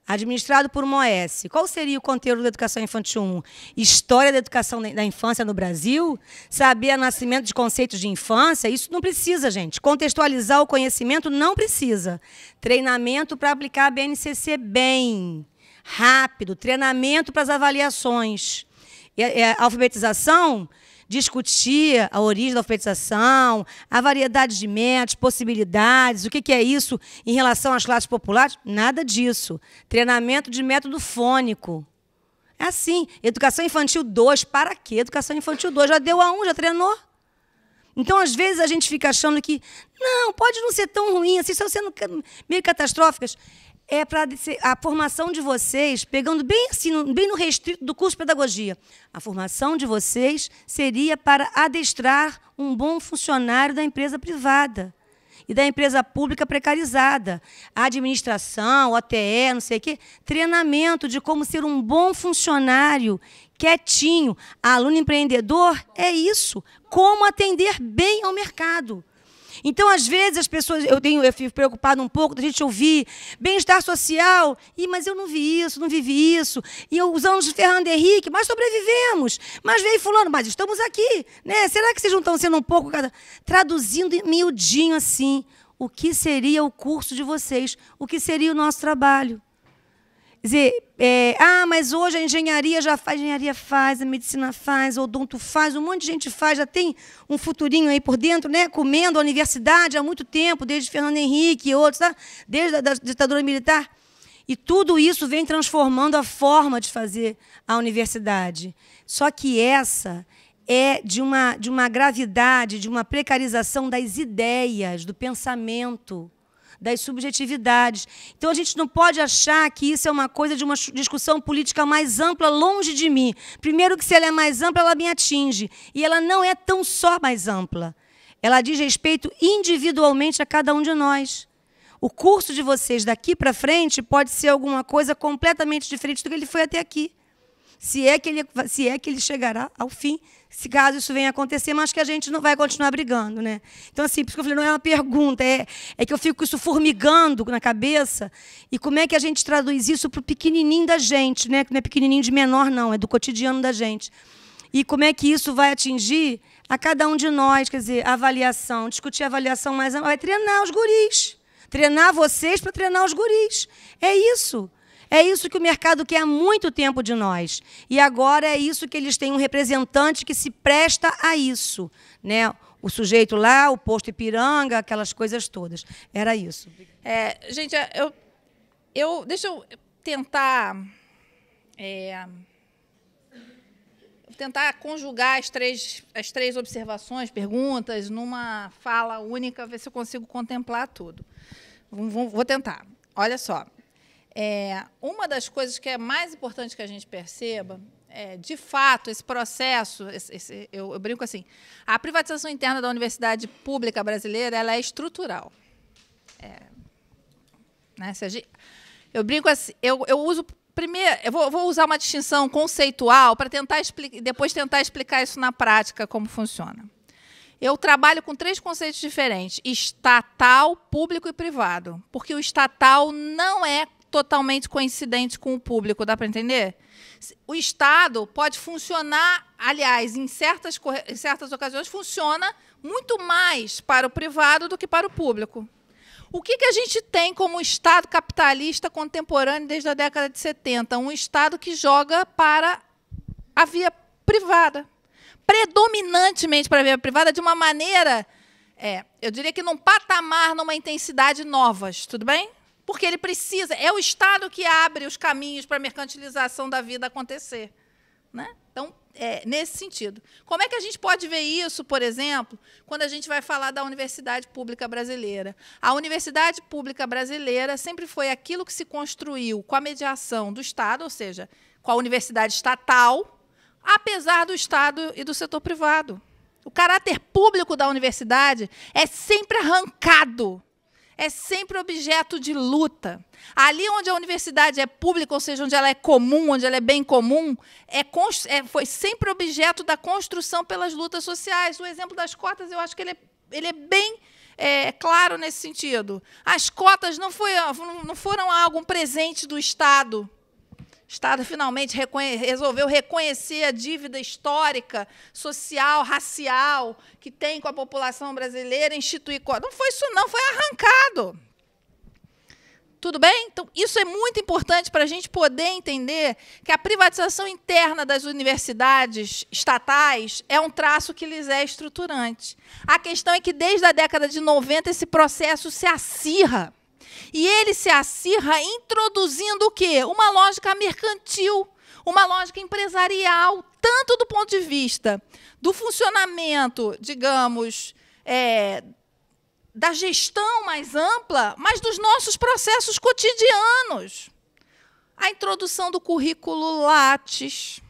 Administrado por uma OS. Qual seria o conteúdo da Educação Infantil 1? História da educação da infância no Brasil? Saber o nascimento de conceitos de infância? Isso não precisa, gente. Contextualizar o conhecimento não precisa. Treinamento para aplicar a BNCC bem. Rápido, treinamento para as avaliações. A alfabetização, discutir a origem da alfabetização, a variedade de métodos, possibilidades, o que é isso em relação às classes populares? Nada disso. Treinamento de método fônico. É assim. Educação Infantil 2, para quê? Educação Infantil 2, já deu a 1, já treinou. Então, às vezes, a gente fica achando que, não, pode não ser tão ruim, assim, estão sendo meio catastróficas. É para a formação de vocês, pegando bem assim, bem no restrito do curso de pedagogia. A formação de vocês seria para adestrar um bom funcionário da empresa privada e da empresa pública precarizada. A administração, OTE, não sei o quê, treinamento de como ser um bom funcionário, quietinho. Aluno empreendedor é isso, como atender bem ao mercado. Então, às vezes, as pessoas, eu fico preocupada um pouco da gente ouvir bem-estar social, mas eu não vi isso, não vivi isso, e os anos de Fernando Henrique, mas sobrevivemos, mas veio fulano, mas estamos aqui, né? Será que vocês não estão sendo um pouco, traduzindo miudinho assim, o que seria o curso de vocês, o que seria o nosso trabalho? Quer dizer, mas hoje a engenharia já faz, a medicina faz, o odonto faz, um monte de gente faz, já tem um futurinho aí por dentro, né, comendo a universidade há muito tempo, desde Fernando Henrique e outros, tá? Desde a ditadura militar. E tudo isso vem transformando a forma de fazer a universidade. Só que essa é de uma gravidade, de uma precarização das ideias, do pensamento, das subjetividades. Então, a gente não pode achar que isso é uma coisa de uma discussão política mais ampla, longe de mim. Primeiro que, se ela é mais ampla, ela me atinge. E ela não é tão só mais ampla. Ela diz respeito individualmente a cada um de nós. O curso de vocês daqui para frente pode ser alguma coisa completamente diferente do que ele foi até aqui. Se é que ele chegará ao fim, se caso isso venha a acontecer, mas que a gente não vai continuar brigando, né? Então, assim, por isso que eu falei, não é uma pergunta, é que eu fico com isso formigando na cabeça, e como é que a gente traduz isso para o pequenininho da gente, né? Que não é pequenininho de menor, não, é do cotidiano da gente. E como é que isso vai atingir a cada um de nós, quer dizer, a avaliação, discutir a avaliação mais ampla, vai treinar os guris, treinar vocês para treinar os guris. É isso. É isso que o mercado quer há muito tempo de nós. E agora é isso que eles têm um representante que se presta a isso, né? O sujeito lá, o posto Ipiranga, aquelas coisas todas. Era isso. Gente, deixa eu tentar conjugar as três observações, perguntas, numa fala única, ver se eu consigo contemplar tudo. Vou tentar. Olha só. Uma das coisas que é mais importante que a gente perceba de fato, esse processo, eu brinco assim, a privatização interna da universidade pública brasileira ela é estrutural. Né? Eu brinco assim, eu uso primeiro, eu vou usar uma distinção conceitual para depois tentar explicar isso na prática como funciona. Eu trabalho com 3 conceitos diferentes: estatal, público e privado, porque o estatal não é totalmente coincidente com o público, dá para entender? O Estado pode funcionar, aliás, em certas ocasiões, funciona muito mais para o privado do que para o público. O que a gente tem como Estado capitalista contemporâneo desde a década de 70? Um Estado que joga para a via privada, predominantemente para a via privada, de uma maneira, eu diria que num patamar, numa intensidade novas, tudo bem? Porque ele precisa, é o Estado que abre os caminhos para a mercantilização da vida acontecer. Né? Então, nesse sentido. Como é que a gente pode ver isso, por exemplo, quando a gente vai falar da Universidade Pública Brasileira? A Universidade Pública Brasileira sempre foi aquilo que se construiu com a mediação do Estado, ou seja, com a universidade estatal, apesar do Estado e do setor privado. O caráter público da universidade é sempre arrancado, é sempre objeto de luta. Ali onde a universidade é pública, ou seja, onde ela é comum, onde ela é bem comum, foi sempre objeto da construção pelas lutas sociais. O exemplo das cotas, eu acho que ele é bem claro nesse sentido. As cotas não foram algo presente do Estado. O Estado finalmente resolveu reconhecer a dívida histórica, social, racial, que tem com a população brasileira, instituir cotas. Não foi isso, não, foi arrancado. Tudo bem? Então, isso é muito importante para a gente poder entender que a privatização interna das universidades estatais é um traço que lhes é estruturante. A questão é que, desde a década de 90, esse processo se acirra. E ele se acirra introduzindo o quê? Uma lógica mercantil, uma lógica empresarial, tanto do ponto de vista do funcionamento, digamos, da gestão mais ampla, mas dos nossos processos cotidianos. A introdução do currículo Lattes,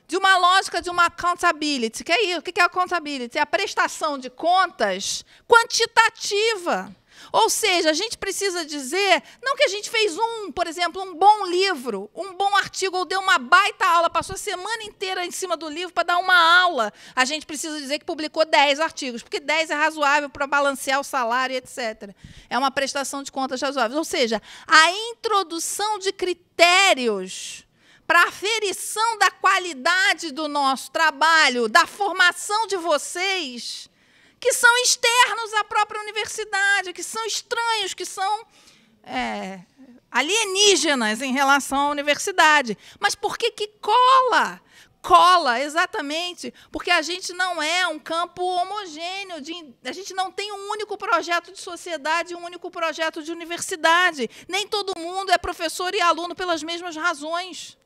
de uma lógica de uma accountability. Que é isso? O que é accountability? É a prestação de contas quantitativa. Ou seja, a gente precisa dizer, não que a gente fez por exemplo, um bom livro, um bom artigo, ou deu uma baita aula, passou a semana inteira em cima do livro para dar uma aula. A gente precisa dizer que publicou 10 artigos, porque 10 é razoável para balancear o salário, etc. É uma prestação de contas razoável. Ou seja, a introdução de critérios para a aferição da qualidade do nosso trabalho, da formação de vocês, que são externos à própria universidade, que são estranhos, que são alienígenas em relação à universidade. Mas por que cola? Cola, exatamente, porque a gente não é um campo homogêneo, a gente não tem um único projeto de sociedade, um único projeto de universidade. Nem todo mundo é professor e aluno pelas mesmas razões.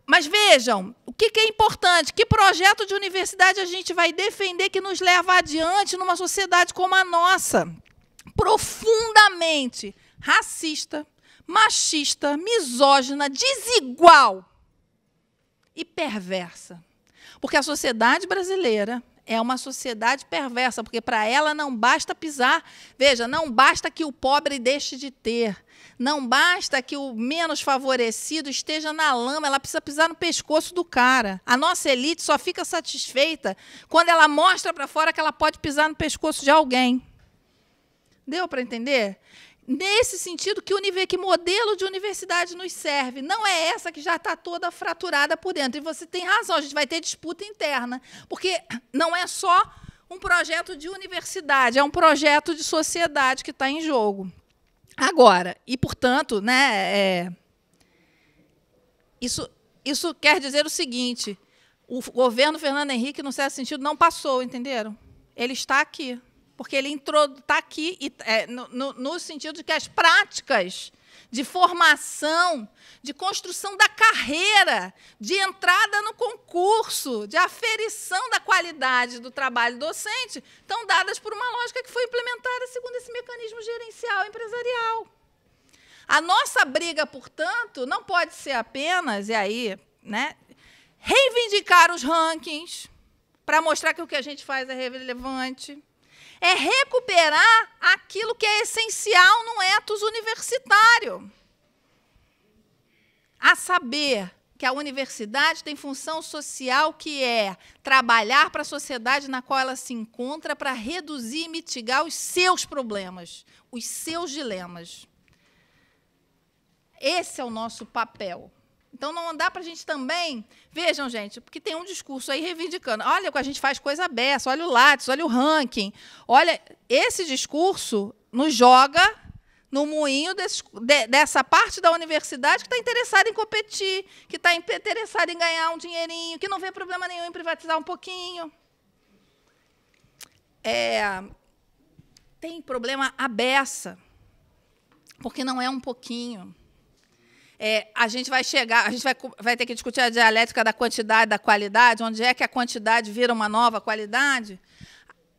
Mas vejam, o que é importante? Que projeto de universidade a gente vai defender que nos leva adiante numa sociedade como a nossa? Profundamente racista, machista, misógina, desigual e perversa. Porque a sociedade brasileira é uma sociedade perversa, porque para ela não basta pisar, veja, não basta que o pobre deixe de ter, não basta que o menos favorecido esteja na lama, ela precisa pisar no pescoço do cara. A nossa elite só fica satisfeita quando ela mostra para fora que ela pode pisar no pescoço de alguém. Deu para entender? Nesse sentido, que modelo de universidade nos serve? Não é essa que já está toda fraturada por dentro. E você tem razão, a gente vai ter disputa interna, porque não é só um projeto de universidade, é um projeto de sociedade que está em jogo. Agora, e, portanto, né, isso quer dizer o seguinte, o governo Fernando Henrique, no certo sentido, não passou, entenderam? Ele está aqui, porque ele está aqui no sentido de que as práticas de formação, de construção da carreira, de entrada no concurso, de aferição da qualidade do trabalho docente, estão dadas por uma lógica que foi implementada segundo esse mecanismo gerencial empresarial. A nossa briga, portanto, não pode ser apenas, e aí, né, reivindicar os rankings para mostrar que o que a gente faz é relevante, é recuperar aquilo que é essencial no ethos universitário. A saber que a universidade tem função social que é trabalhar para a sociedade na qual ela se encontra para reduzir e mitigar os seus problemas, os seus dilemas. Esse é o nosso papel. Então, não dá para a gente também... Vejam, gente, porque tem um discurso aí reivindicando. Olha, a gente faz coisa beça, olha o Lattes, olha o ranking. Olha, esse discurso nos joga no moinho dessa parte da universidade que está interessada em competir, que está interessada em ganhar um dinheirinho, que não vê problema nenhum em privatizar um pouquinho. Tem problema à beça, porque não é um pouquinho. A gente vai ter que discutir a dialética da quantidade e da qualidade, onde é que a quantidade vira uma nova qualidade.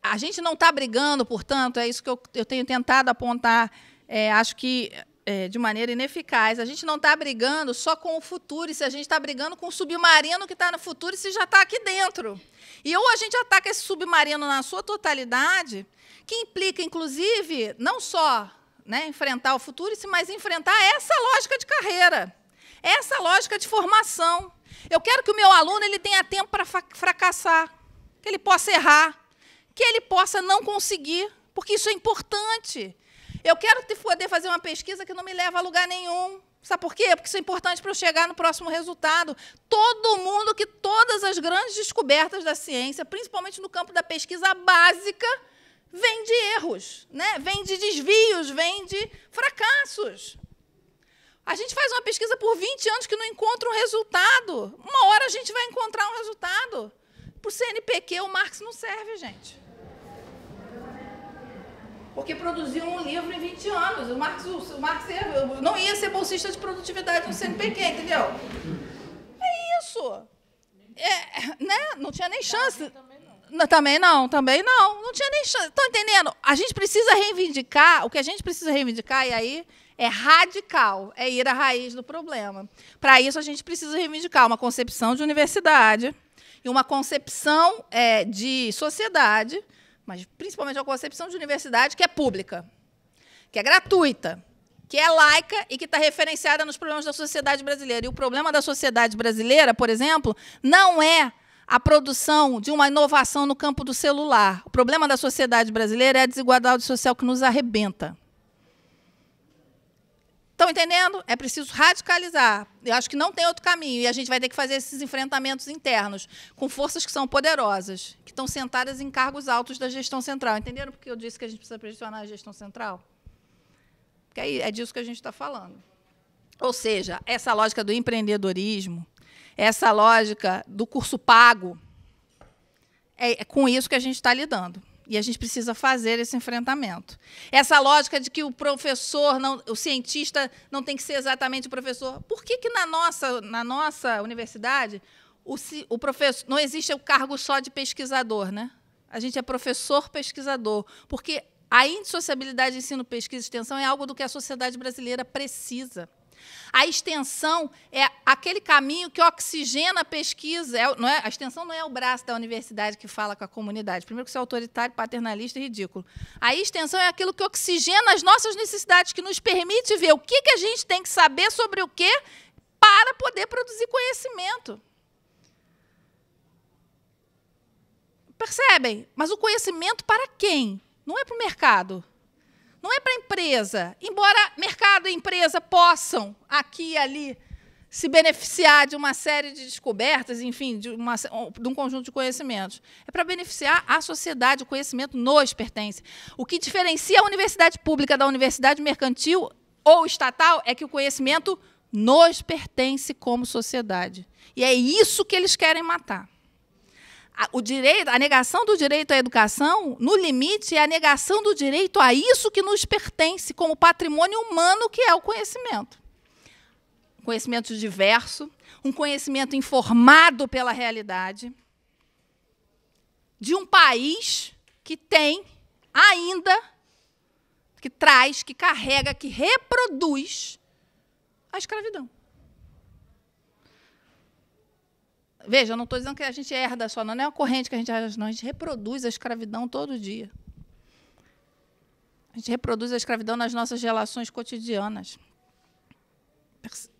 A gente não está brigando, portanto, é isso que eu tenho tentado apontar, acho que de maneira ineficaz. A gente não está brigando só com o futuro, se a gente está brigando com o submarino que está no futuro e se já está aqui dentro. E ou a gente ataca esse submarino na sua totalidade, que implica, inclusive, não só... né, enfrentar o futuro, mas enfrentar essa lógica de carreira, essa lógica de formação. Eu quero que o meu aluno ele tenha tempo para fracassar, que ele possa errar, que ele possa não conseguir, porque isso é importante. Eu quero poder fazer uma pesquisa que não me leva a lugar nenhum. Sabe por quê? Porque isso é importante para eu chegar no próximo resultado. Todas as grandes descobertas da ciência, principalmente no campo da pesquisa básica, vem de erros, né? Vem de desvios, vem de fracassos. A gente faz uma pesquisa por 20 anos que não encontra um resultado. Uma hora a gente vai encontrar um resultado. Para o CNPq, o Marx não serve, gente. Porque produziu um livro em 20 anos. O Marx não ia ser bolsista de produtividade no CNPq, entendeu? É isso. Né? Não tinha nem chance. Também não. Não tinha nem chance. Estão entendendo? A gente precisa reivindicar, o que a gente precisa reivindicar, e aí é radical, é ir à raiz do problema. Para isso, a gente precisa reivindicar uma concepção de universidade e uma concepção de sociedade, mas principalmente uma concepção de universidade que é pública, que é gratuita, que é laica e que está referenciada nos problemas da sociedade brasileira. E o problema da sociedade brasileira, por exemplo, não é a produção de uma inovação no campo do celular. O problema da sociedade brasileira é a desigualdade social que nos arrebenta. Estão entendendo? É preciso radicalizar. Eu acho que não tem outro caminho. E a gente vai ter que fazer esses enfrentamentos internos com forças que são poderosas, que estão sentadas em cargos altos da gestão central. Entenderam porque eu disse que a gente precisa pressionar a gestão central? Porque aí é disso que a gente está falando. Ou seja, essa lógica do empreendedorismo, essa lógica do curso pago, é com isso que a gente está lidando. E a gente precisa fazer esse enfrentamento. Essa lógica de que o professor, o cientista, não tem que ser exatamente o professor. Por que na nossa universidade o professor, não existe o cargo só de pesquisador, né? A gente é professor-pesquisador, porque a indissociabilidade de ensino, pesquisa e extensão é algo do que a sociedade brasileira precisa. A extensão é aquele caminho que oxigena a pesquisa. A extensão não é o braço da universidade que fala com a comunidade. Primeiro, que isso é autoritário, paternalista e ridículo. A extensão é aquilo que oxigena as nossas necessidades, que nos permite ver o que a gente tem que saber sobre o quê para poder produzir conhecimento. Percebem? Mas o conhecimento para quem? Não é para o mercado. Não é para a empresa. Embora mercado e empresa possam, aqui e ali, se beneficiar de uma série de descobertas, enfim, de um conjunto de conhecimentos. É para beneficiar a sociedade, o conhecimento nos pertence. O que diferencia a universidade pública da universidade mercantil ou estatal é que o conhecimento nos pertence como sociedade. E é isso que eles querem matar. A negação do direito à educação, no limite, é a negação do direito a isso que nos pertence como patrimônio humano, que é o conhecimento. Um conhecimento diverso, um conhecimento informado pela realidade, de um país que tem ainda, que traz, que carrega, que reproduz a escravidão. Veja, eu não estou dizendo que a gente herda só, não é uma corrente que a gente herda, não. A gente reproduz a escravidão todo dia. A gente reproduz a escravidão nas nossas relações cotidianas.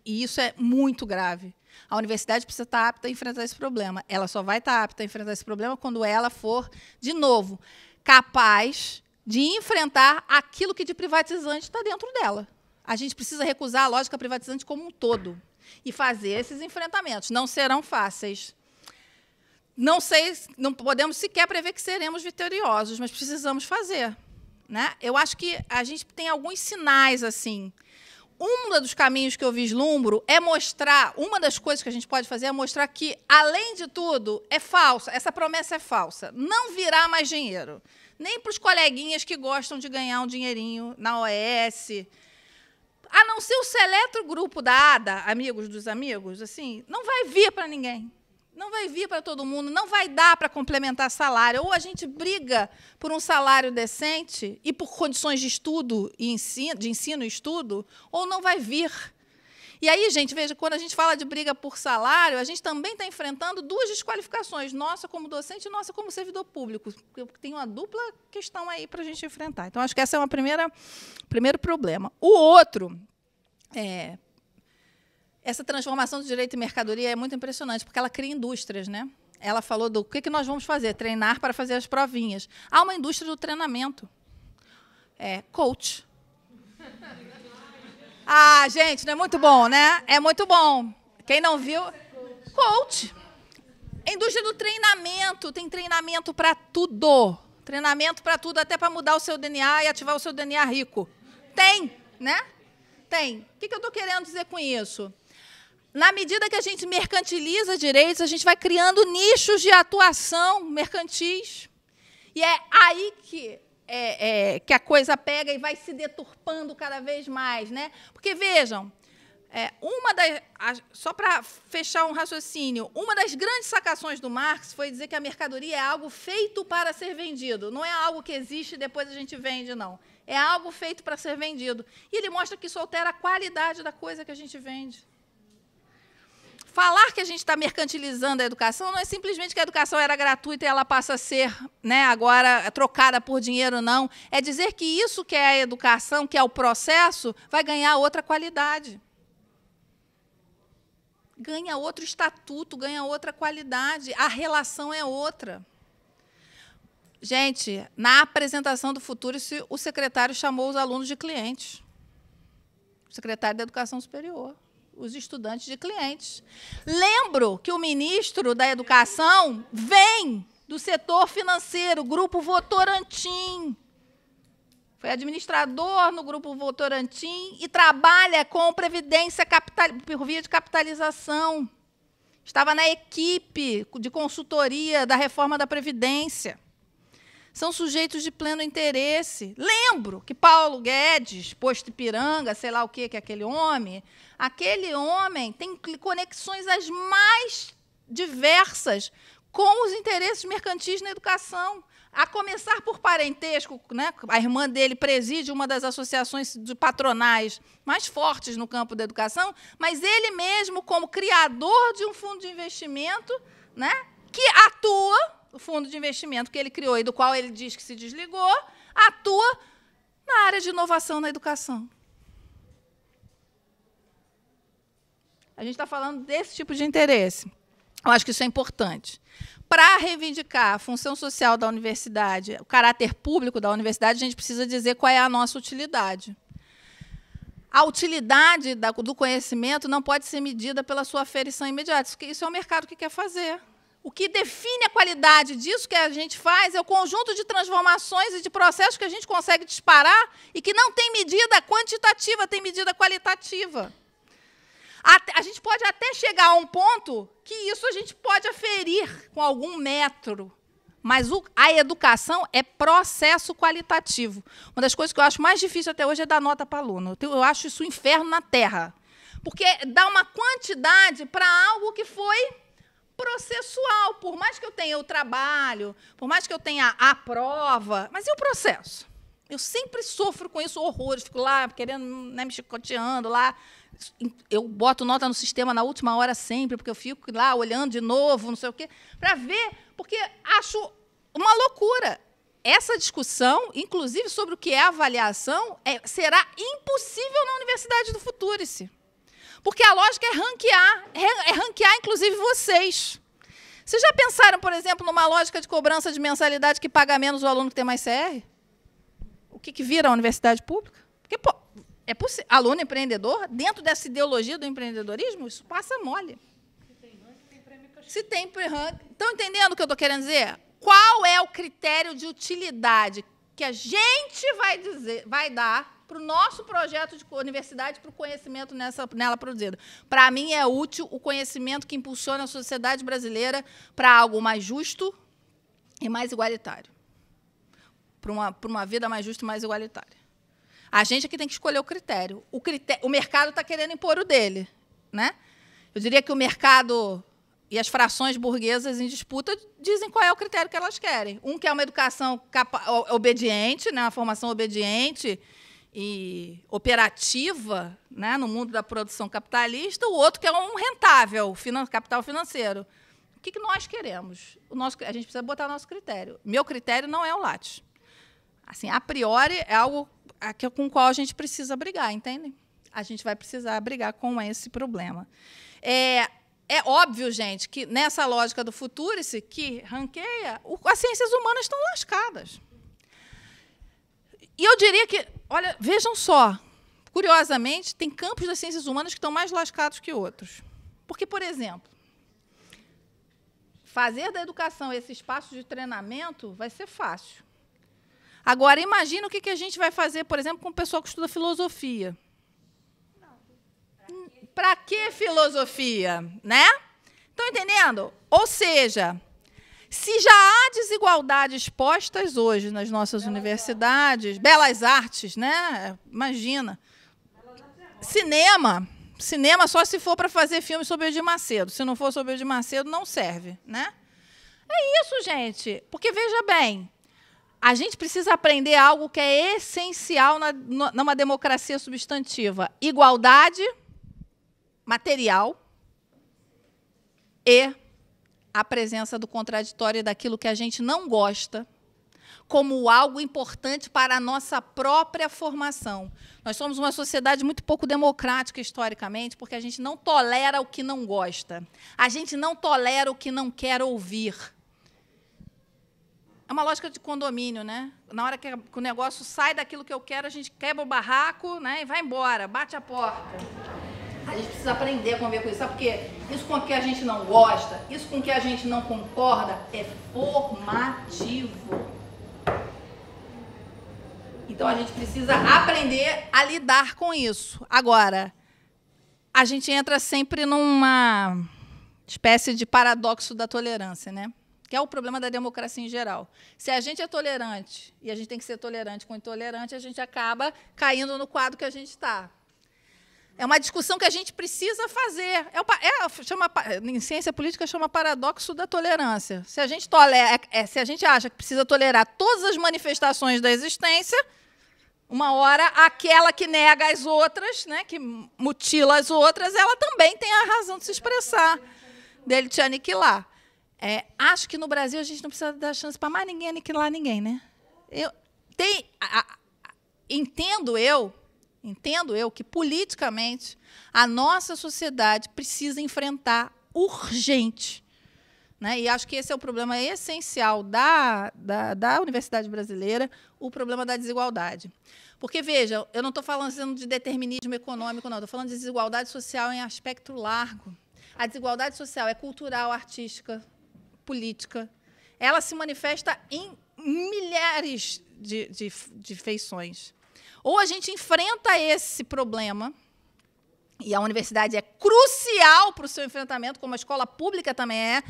E isso é muito grave. A universidade precisa estar apta a enfrentar esse problema. Ela só vai estar apta a enfrentar esse problema quando ela for, de novo, capaz de enfrentar aquilo que de privatizante está dentro dela. A gente precisa recusar a lógica privatizante como um todo e fazer esses enfrentamentos. Não serão fáceis. Não sei, não podemos sequer prever que seremos vitoriosos, mas precisamos fazer, né? Eu acho que a gente tem alguns sinais assim. Um dos caminhos que eu vislumbro é mostrar, uma das coisas que a gente pode fazer é mostrar que, além de tudo, é falsa, essa promessa é falsa. Não virá mais dinheiro. Nem para os coleguinhas que gostam de ganhar um dinheirinho na OES. A não ser o seleto grupo da ADA, amigos dos amigos, assim, não vai vir para ninguém. Não vai vir para todo mundo, não vai dar para complementar salário. Ou a gente briga por um salário decente e por condições de estudo e ensino e estudo, ou não vai vir. E aí, gente, veja, quando a gente fala de briga por salário, a gente também está enfrentando duas desqualificações, nossa como docente e nossa como servidor público. Tem uma dupla questão aí para a gente enfrentar. Então, acho que esse é o primeiro problema. O outro é... Essa transformação do direito em mercadoria é muito impressionante, porque ela cria indústrias, né? Ela falou do que nós vamos fazer, treinar para fazer as provinhas. Há uma indústria do treinamento. Coach. Ah, gente, não é muito bom, né? É muito bom. Quem não viu? Coach. A indústria do treinamento, tem treinamento para tudo. Treinamento para tudo, até para mudar o seu DNA e ativar o seu DNA rico. Tem, né? Tem. O que eu estou querendo dizer com isso? Na medida que a gente mercantiliza direitos, a gente vai criando nichos de atuação mercantis. E é aí que a coisa pega e vai se deturpando cada vez mais, né? Porque, vejam, só para fechar um raciocínio, uma das grandes sacações do Marx foi dizer que a mercadoria é algo feito para ser vendido. Não é algo que existe e depois a gente vende, não. É algo feito para ser vendido. E ele mostra que isso altera a qualidade da coisa que a gente vende. Falar que a gente está mercantilizando a educação não é simplesmente que a educação era gratuita e ela passa a ser, né, agora trocada por dinheiro, não. É dizer que isso que é a educação, que é o processo, vai ganhar outra qualidade. Ganha outro estatuto, ganha outra qualidade. A relação é outra. Gente, na apresentação do futuro, o secretário chamou os alunos de clientes. O secretário da Educação Superior. Os estudantes de clientes. Lembro que o ministro da Educação vem do setor financeiro, Grupo Votorantim. Foi administrador no Grupo Votorantim e trabalha com previdência por via de capitalização. Estava na equipe de consultoria da reforma da Previdência. São sujeitos de pleno interesse. Lembro que Paulo Guedes, posto Ipiranga, sei lá o que é aquele homem tem conexões as mais diversas com os interesses mercantis na educação. A começar por parentesco, né? A irmã dele preside uma das associações de patronais mais fortes no campo da educação, mas ele mesmo, como criador de um fundo de investimento, né? Que atua, o fundo de investimento que ele criou e do qual ele diz que se desligou, atua na área de inovação na educação. A gente está falando desse tipo de interesse. Eu acho que isso é importante. Para reivindicar a função social da universidade, o caráter público da universidade, a gente precisa dizer qual é a nossa utilidade. a utilidade do conhecimento não pode ser medida pela sua aferição imediata. Isso é o mercado que quer fazer. O que define a qualidade disso que a gente faz é o conjunto de transformações e de processos que a gente consegue disparar e que não tem medida quantitativa, tem medida qualitativa. A gente pode até chegar a um ponto que isso a gente pode aferir com algum método, mas a educação é processo qualitativo. Uma das coisas que eu acho mais difícil até hoje é dar nota para aluno. Eu acho isso um inferno na Terra, porque dá uma quantidade para algo que foi processual. Por mais que eu tenha o trabalho, por mais que eu tenha a prova, mas e o processo? Eu sempre sofro com isso, horrores, fico lá querendo, né, me chicoteando lá. Eu boto nota no sistema na última hora sempre, porque eu fico lá olhando de novo, não sei o quê, para ver, porque acho uma loucura. Essa discussão, inclusive sobre o que é avaliação, será impossível na Universidade do Futurice. Porque a lógica é ranquear, inclusive, vocês. Vocês já pensaram, por exemplo, numa lógica de cobrança de mensalidade que paga menos o aluno que tem mais CR? O que vira a universidade pública? Porque, pô, aluno empreendedor, dentro dessa ideologia do empreendedorismo, isso passa mole. Se tem ranking. Estão entendendo o que eu estou querendo dizer? Qual é o critério de utilidade que a gente vai dar para o nosso projeto de universidade, para o conhecimento nela produzido? Para mim, é útil o conhecimento que impulsiona a sociedade brasileira para algo mais justo e mais igualitário. Para uma vida mais justa e mais igualitária. A gente aqui tem que escolher o critério. O mercado está querendo impor o dele, né? Eu diria que o mercado e as frações burguesas em disputa dizem qual é o critério que elas querem. Um quer uma educação obediente, né, uma formação obediente e operativa, né, no mundo da produção capitalista, o outro quer um rentável, capital financeiro. O que nós queremos? A gente precisa botar o nosso critério. Meu critério não é o Lattes. Assim, a priori, é algo com o qual a gente precisa brigar, entendem? A gente vai precisar brigar com esse problema. É óbvio, gente, que nessa lógica do Futurice, que ranqueia, as ciências humanas estão lascadas. E eu diria que, olha, vejam só, curiosamente, tem campos das ciências humanas que estão mais lascados que outros. Porque, por exemplo, fazer da educação esse espaço de treinamento vai ser fácil. Agora, imagina o que a gente vai fazer, por exemplo, com o pessoal que estuda filosofia. Para que filosofia? Né? Estão entendendo? Ou seja, se já há desigualdades postas hoje nas nossas universidades, belas artes, né? Imagina. Cinema só se for para fazer filme sobre Edir Macedo. Se não for sobre Edir Macedo, não serve, né? É isso, gente. Porque, veja bem, a gente precisa aprender algo que é essencial numa democracia substantiva. Igualdade material e a presença do contraditório e daquilo que a gente não gosta como algo importante para a nossa própria formação. Nós somos uma sociedade muito pouco democrática historicamente, porque a gente não tolera o que não gosta. A gente não tolera o que não quer ouvir. É uma lógica de condomínio, né? Na hora que o negócio sai daquilo que eu quero, a gente quebra o barraco, né, e vai embora, bate a porta. A gente precisa aprender a conviver com isso. Sabe por quê? Isso com o que a gente não gosta, isso com o que a gente não concorda, é formativo. Então, a gente precisa aprender a lidar com isso. Agora, a gente entra sempre numa espécie de paradoxo da tolerância, né? Que é o problema da democracia em geral. Se a gente é tolerante, e a gente tem que ser tolerante com o intolerante, a gente acaba caindo no quadro que a gente está. É uma discussão que a gente precisa fazer. Em ciência política, chama paradoxo da tolerância. Se a gente acha que precisa tolerar todas as manifestações da existência, uma hora, aquela que nega as outras, né, que mutila as outras, ela também tem a razão de se expressar, dele te aniquilar. Acho que no Brasil a gente não precisa dar chance para mais ninguém aniquilar ninguém, né? Entendo eu que, politicamente, a nossa sociedade precisa enfrentar urgente, né? E acho que esse é o problema essencial da universidade brasileira, o problema da desigualdade. Porque, veja, eu não estou falando de determinismo econômico, não. Estou falando de desigualdade social em aspecto largo. A desigualdade social é cultural, artística, política. Ela se manifesta em milhares de feições. Ou a gente enfrenta esse problema, e a universidade é crucial para o seu enfrentamento, como a escola pública também é.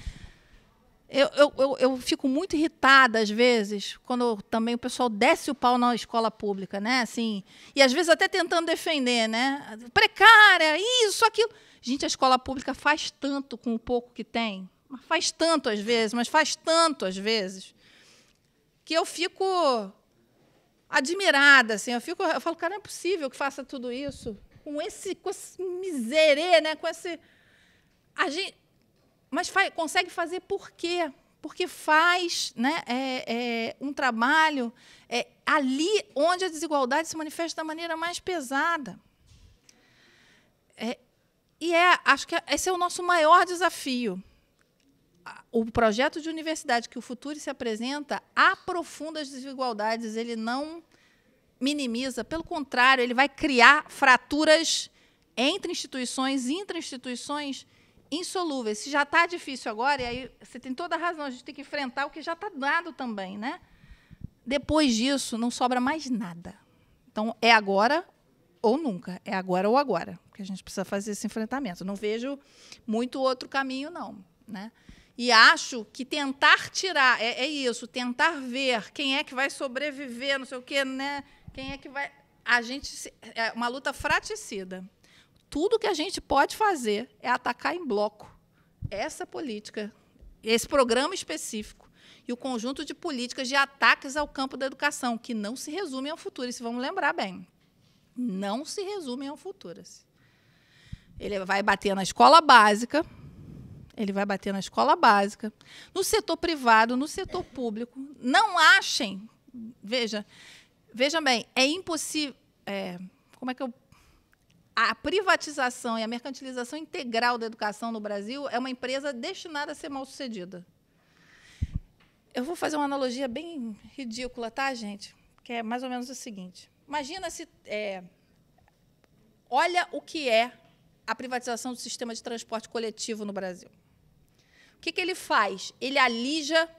Eu fico muito irritada, às vezes, quando também o pessoal desce o pau na escola pública, né? Assim, e, às vezes, até tentando defender, né? Precária, isso, aquilo. Gente, a escola pública faz tanto com o pouco que tem, faz tanto, às vezes, mas faz tanto, às vezes, que eu fico admirada. Assim, eu falo, cara, não é possível que faça tudo isso com esse miserê, né? Com esse... Mas consegue fazer por quê? Porque faz, né, um trabalho ali onde a desigualdade se manifesta da maneira mais pesada. Acho que esse é o nosso maior desafio. O projeto de universidade que o Futuri se apresenta aprofunda as desigualdades, ele não minimiza, pelo contrário, ele vai criar fraturas entre instituições, intra-instituições, insolúveis. Se já está difícil agora, e aí você tem toda a razão, a gente tem que enfrentar o que já está dado também, né? Depois disso, não sobra mais nada. Então, é agora ou nunca. É agora ou agora, que a gente precisa fazer esse enfrentamento. Não vejo muito outro caminho, não, né? E acho que tentar tirar, isso, tentar ver quem é que vai sobreviver, não sei o quê, né? Quem é que vai... É uma luta fraticida. Tudo que a gente pode fazer é atacar em bloco essa política, esse programa específico e o conjunto de políticas de ataques ao campo da educação, que não se resumem ao Futuri-se, vamos lembrar bem. Não se resumem ao Futuri-se. Ele vai bater na escola básica, no setor privado, no setor público. Não achem, vejam bem, é impossível... como é que eu... A privatização e a mercantilização integral da educação no Brasil é uma empresa destinada a ser mal-sucedida. Eu vou fazer uma analogia bem ridícula, tá, gente? Que é mais ou menos o seguinte. Imagina se... olha o que é a privatização do sistema de transporte coletivo no Brasil. O que ele faz? Ele alija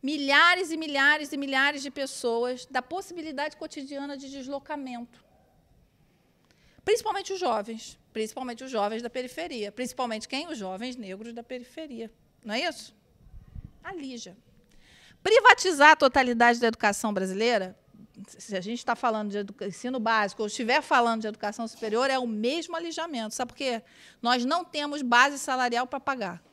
milhares e milhares e milhares de pessoas da possibilidade cotidiana de deslocamento. Principalmente os jovens da periferia. Principalmente quem? Os jovens negros da periferia. Não é isso? Alija. Privatizar a totalidade da educação brasileira, se a gente está falando de ensino básico ou estiver falando de educação superior, é o mesmo alijamento. Sabe por quê? Nós não temos base salarial para pagar.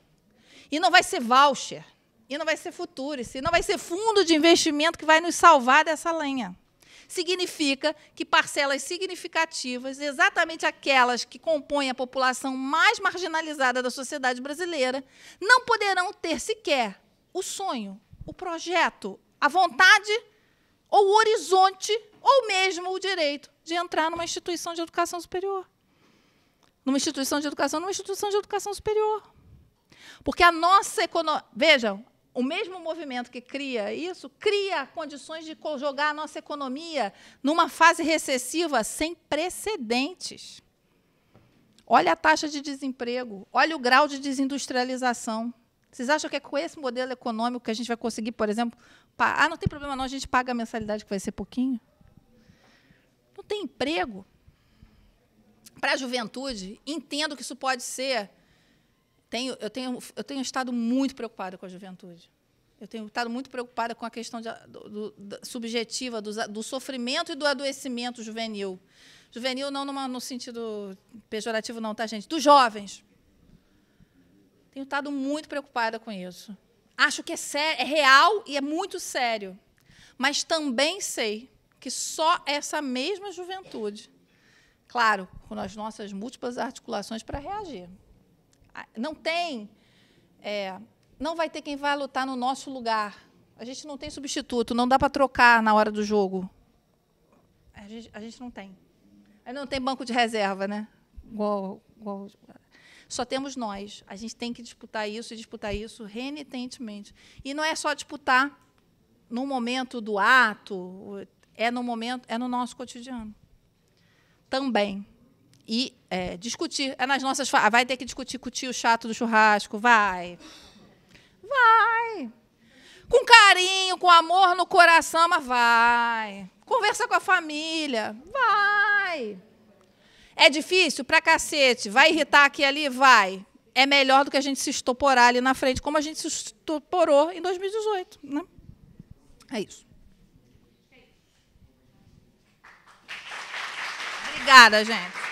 E não vai ser voucher, e não vai ser Futuri-se, e não vai ser fundo de investimento que vai nos salvar dessa lenha. Significa que parcelas significativas, exatamente aquelas que compõem a população mais marginalizada da sociedade brasileira, não poderão ter sequer o sonho, o projeto, a vontade ou o horizonte, ou mesmo o direito de entrar numa instituição de educação superior. Numa instituição de educação superior. Porque a nossa economia... Vejam, o mesmo movimento que cria isso, cria condições de jogar a nossa economia numa fase recessiva sem precedentes. Olha a taxa de desemprego, olha o grau de desindustrialização. Vocês acham que é com esse modelo econômico que a gente vai conseguir, por exemplo... não tem problema não, a gente paga a mensalidade que vai ser pouquinho. Não tem emprego. Para a juventude, entendo que isso pode ser... Eu tenho estado muito preocupada com a juventude. Eu tenho estado muito preocupada com a questão subjetiva do sofrimento e do adoecimento juvenil. Juvenil não no sentido pejorativo, não, tá, gente? Dos jovens. Tenho estado muito preocupada com isso. Acho que é sério, é real e é muito sério. Mas também sei que só essa mesma juventude, claro, com as nossas múltiplas articulações para reagir. Não vai ter quem vai lutar no nosso lugar. A gente não tem substituto, não dá para trocar na hora do jogo. A gente não tem. Aí não tem banco de reserva, né? Só temos nós. A gente tem que disputar isso e disputar isso renitentemente. E não é só disputar no momento do ato, é no nosso cotidiano. Também. E discutir. É nas nossas. Vai ter que discutir com o tio chato do churrasco? Vai. Vai. Com carinho, com amor no coração, mas vai. Conversar com a família? Vai. É difícil? Pra cacete. Vai irritar aqui e ali? Vai. É melhor do que a gente se estoporar ali na frente, como a gente se estoporou em 2018. Né? É isso. Obrigada, gente.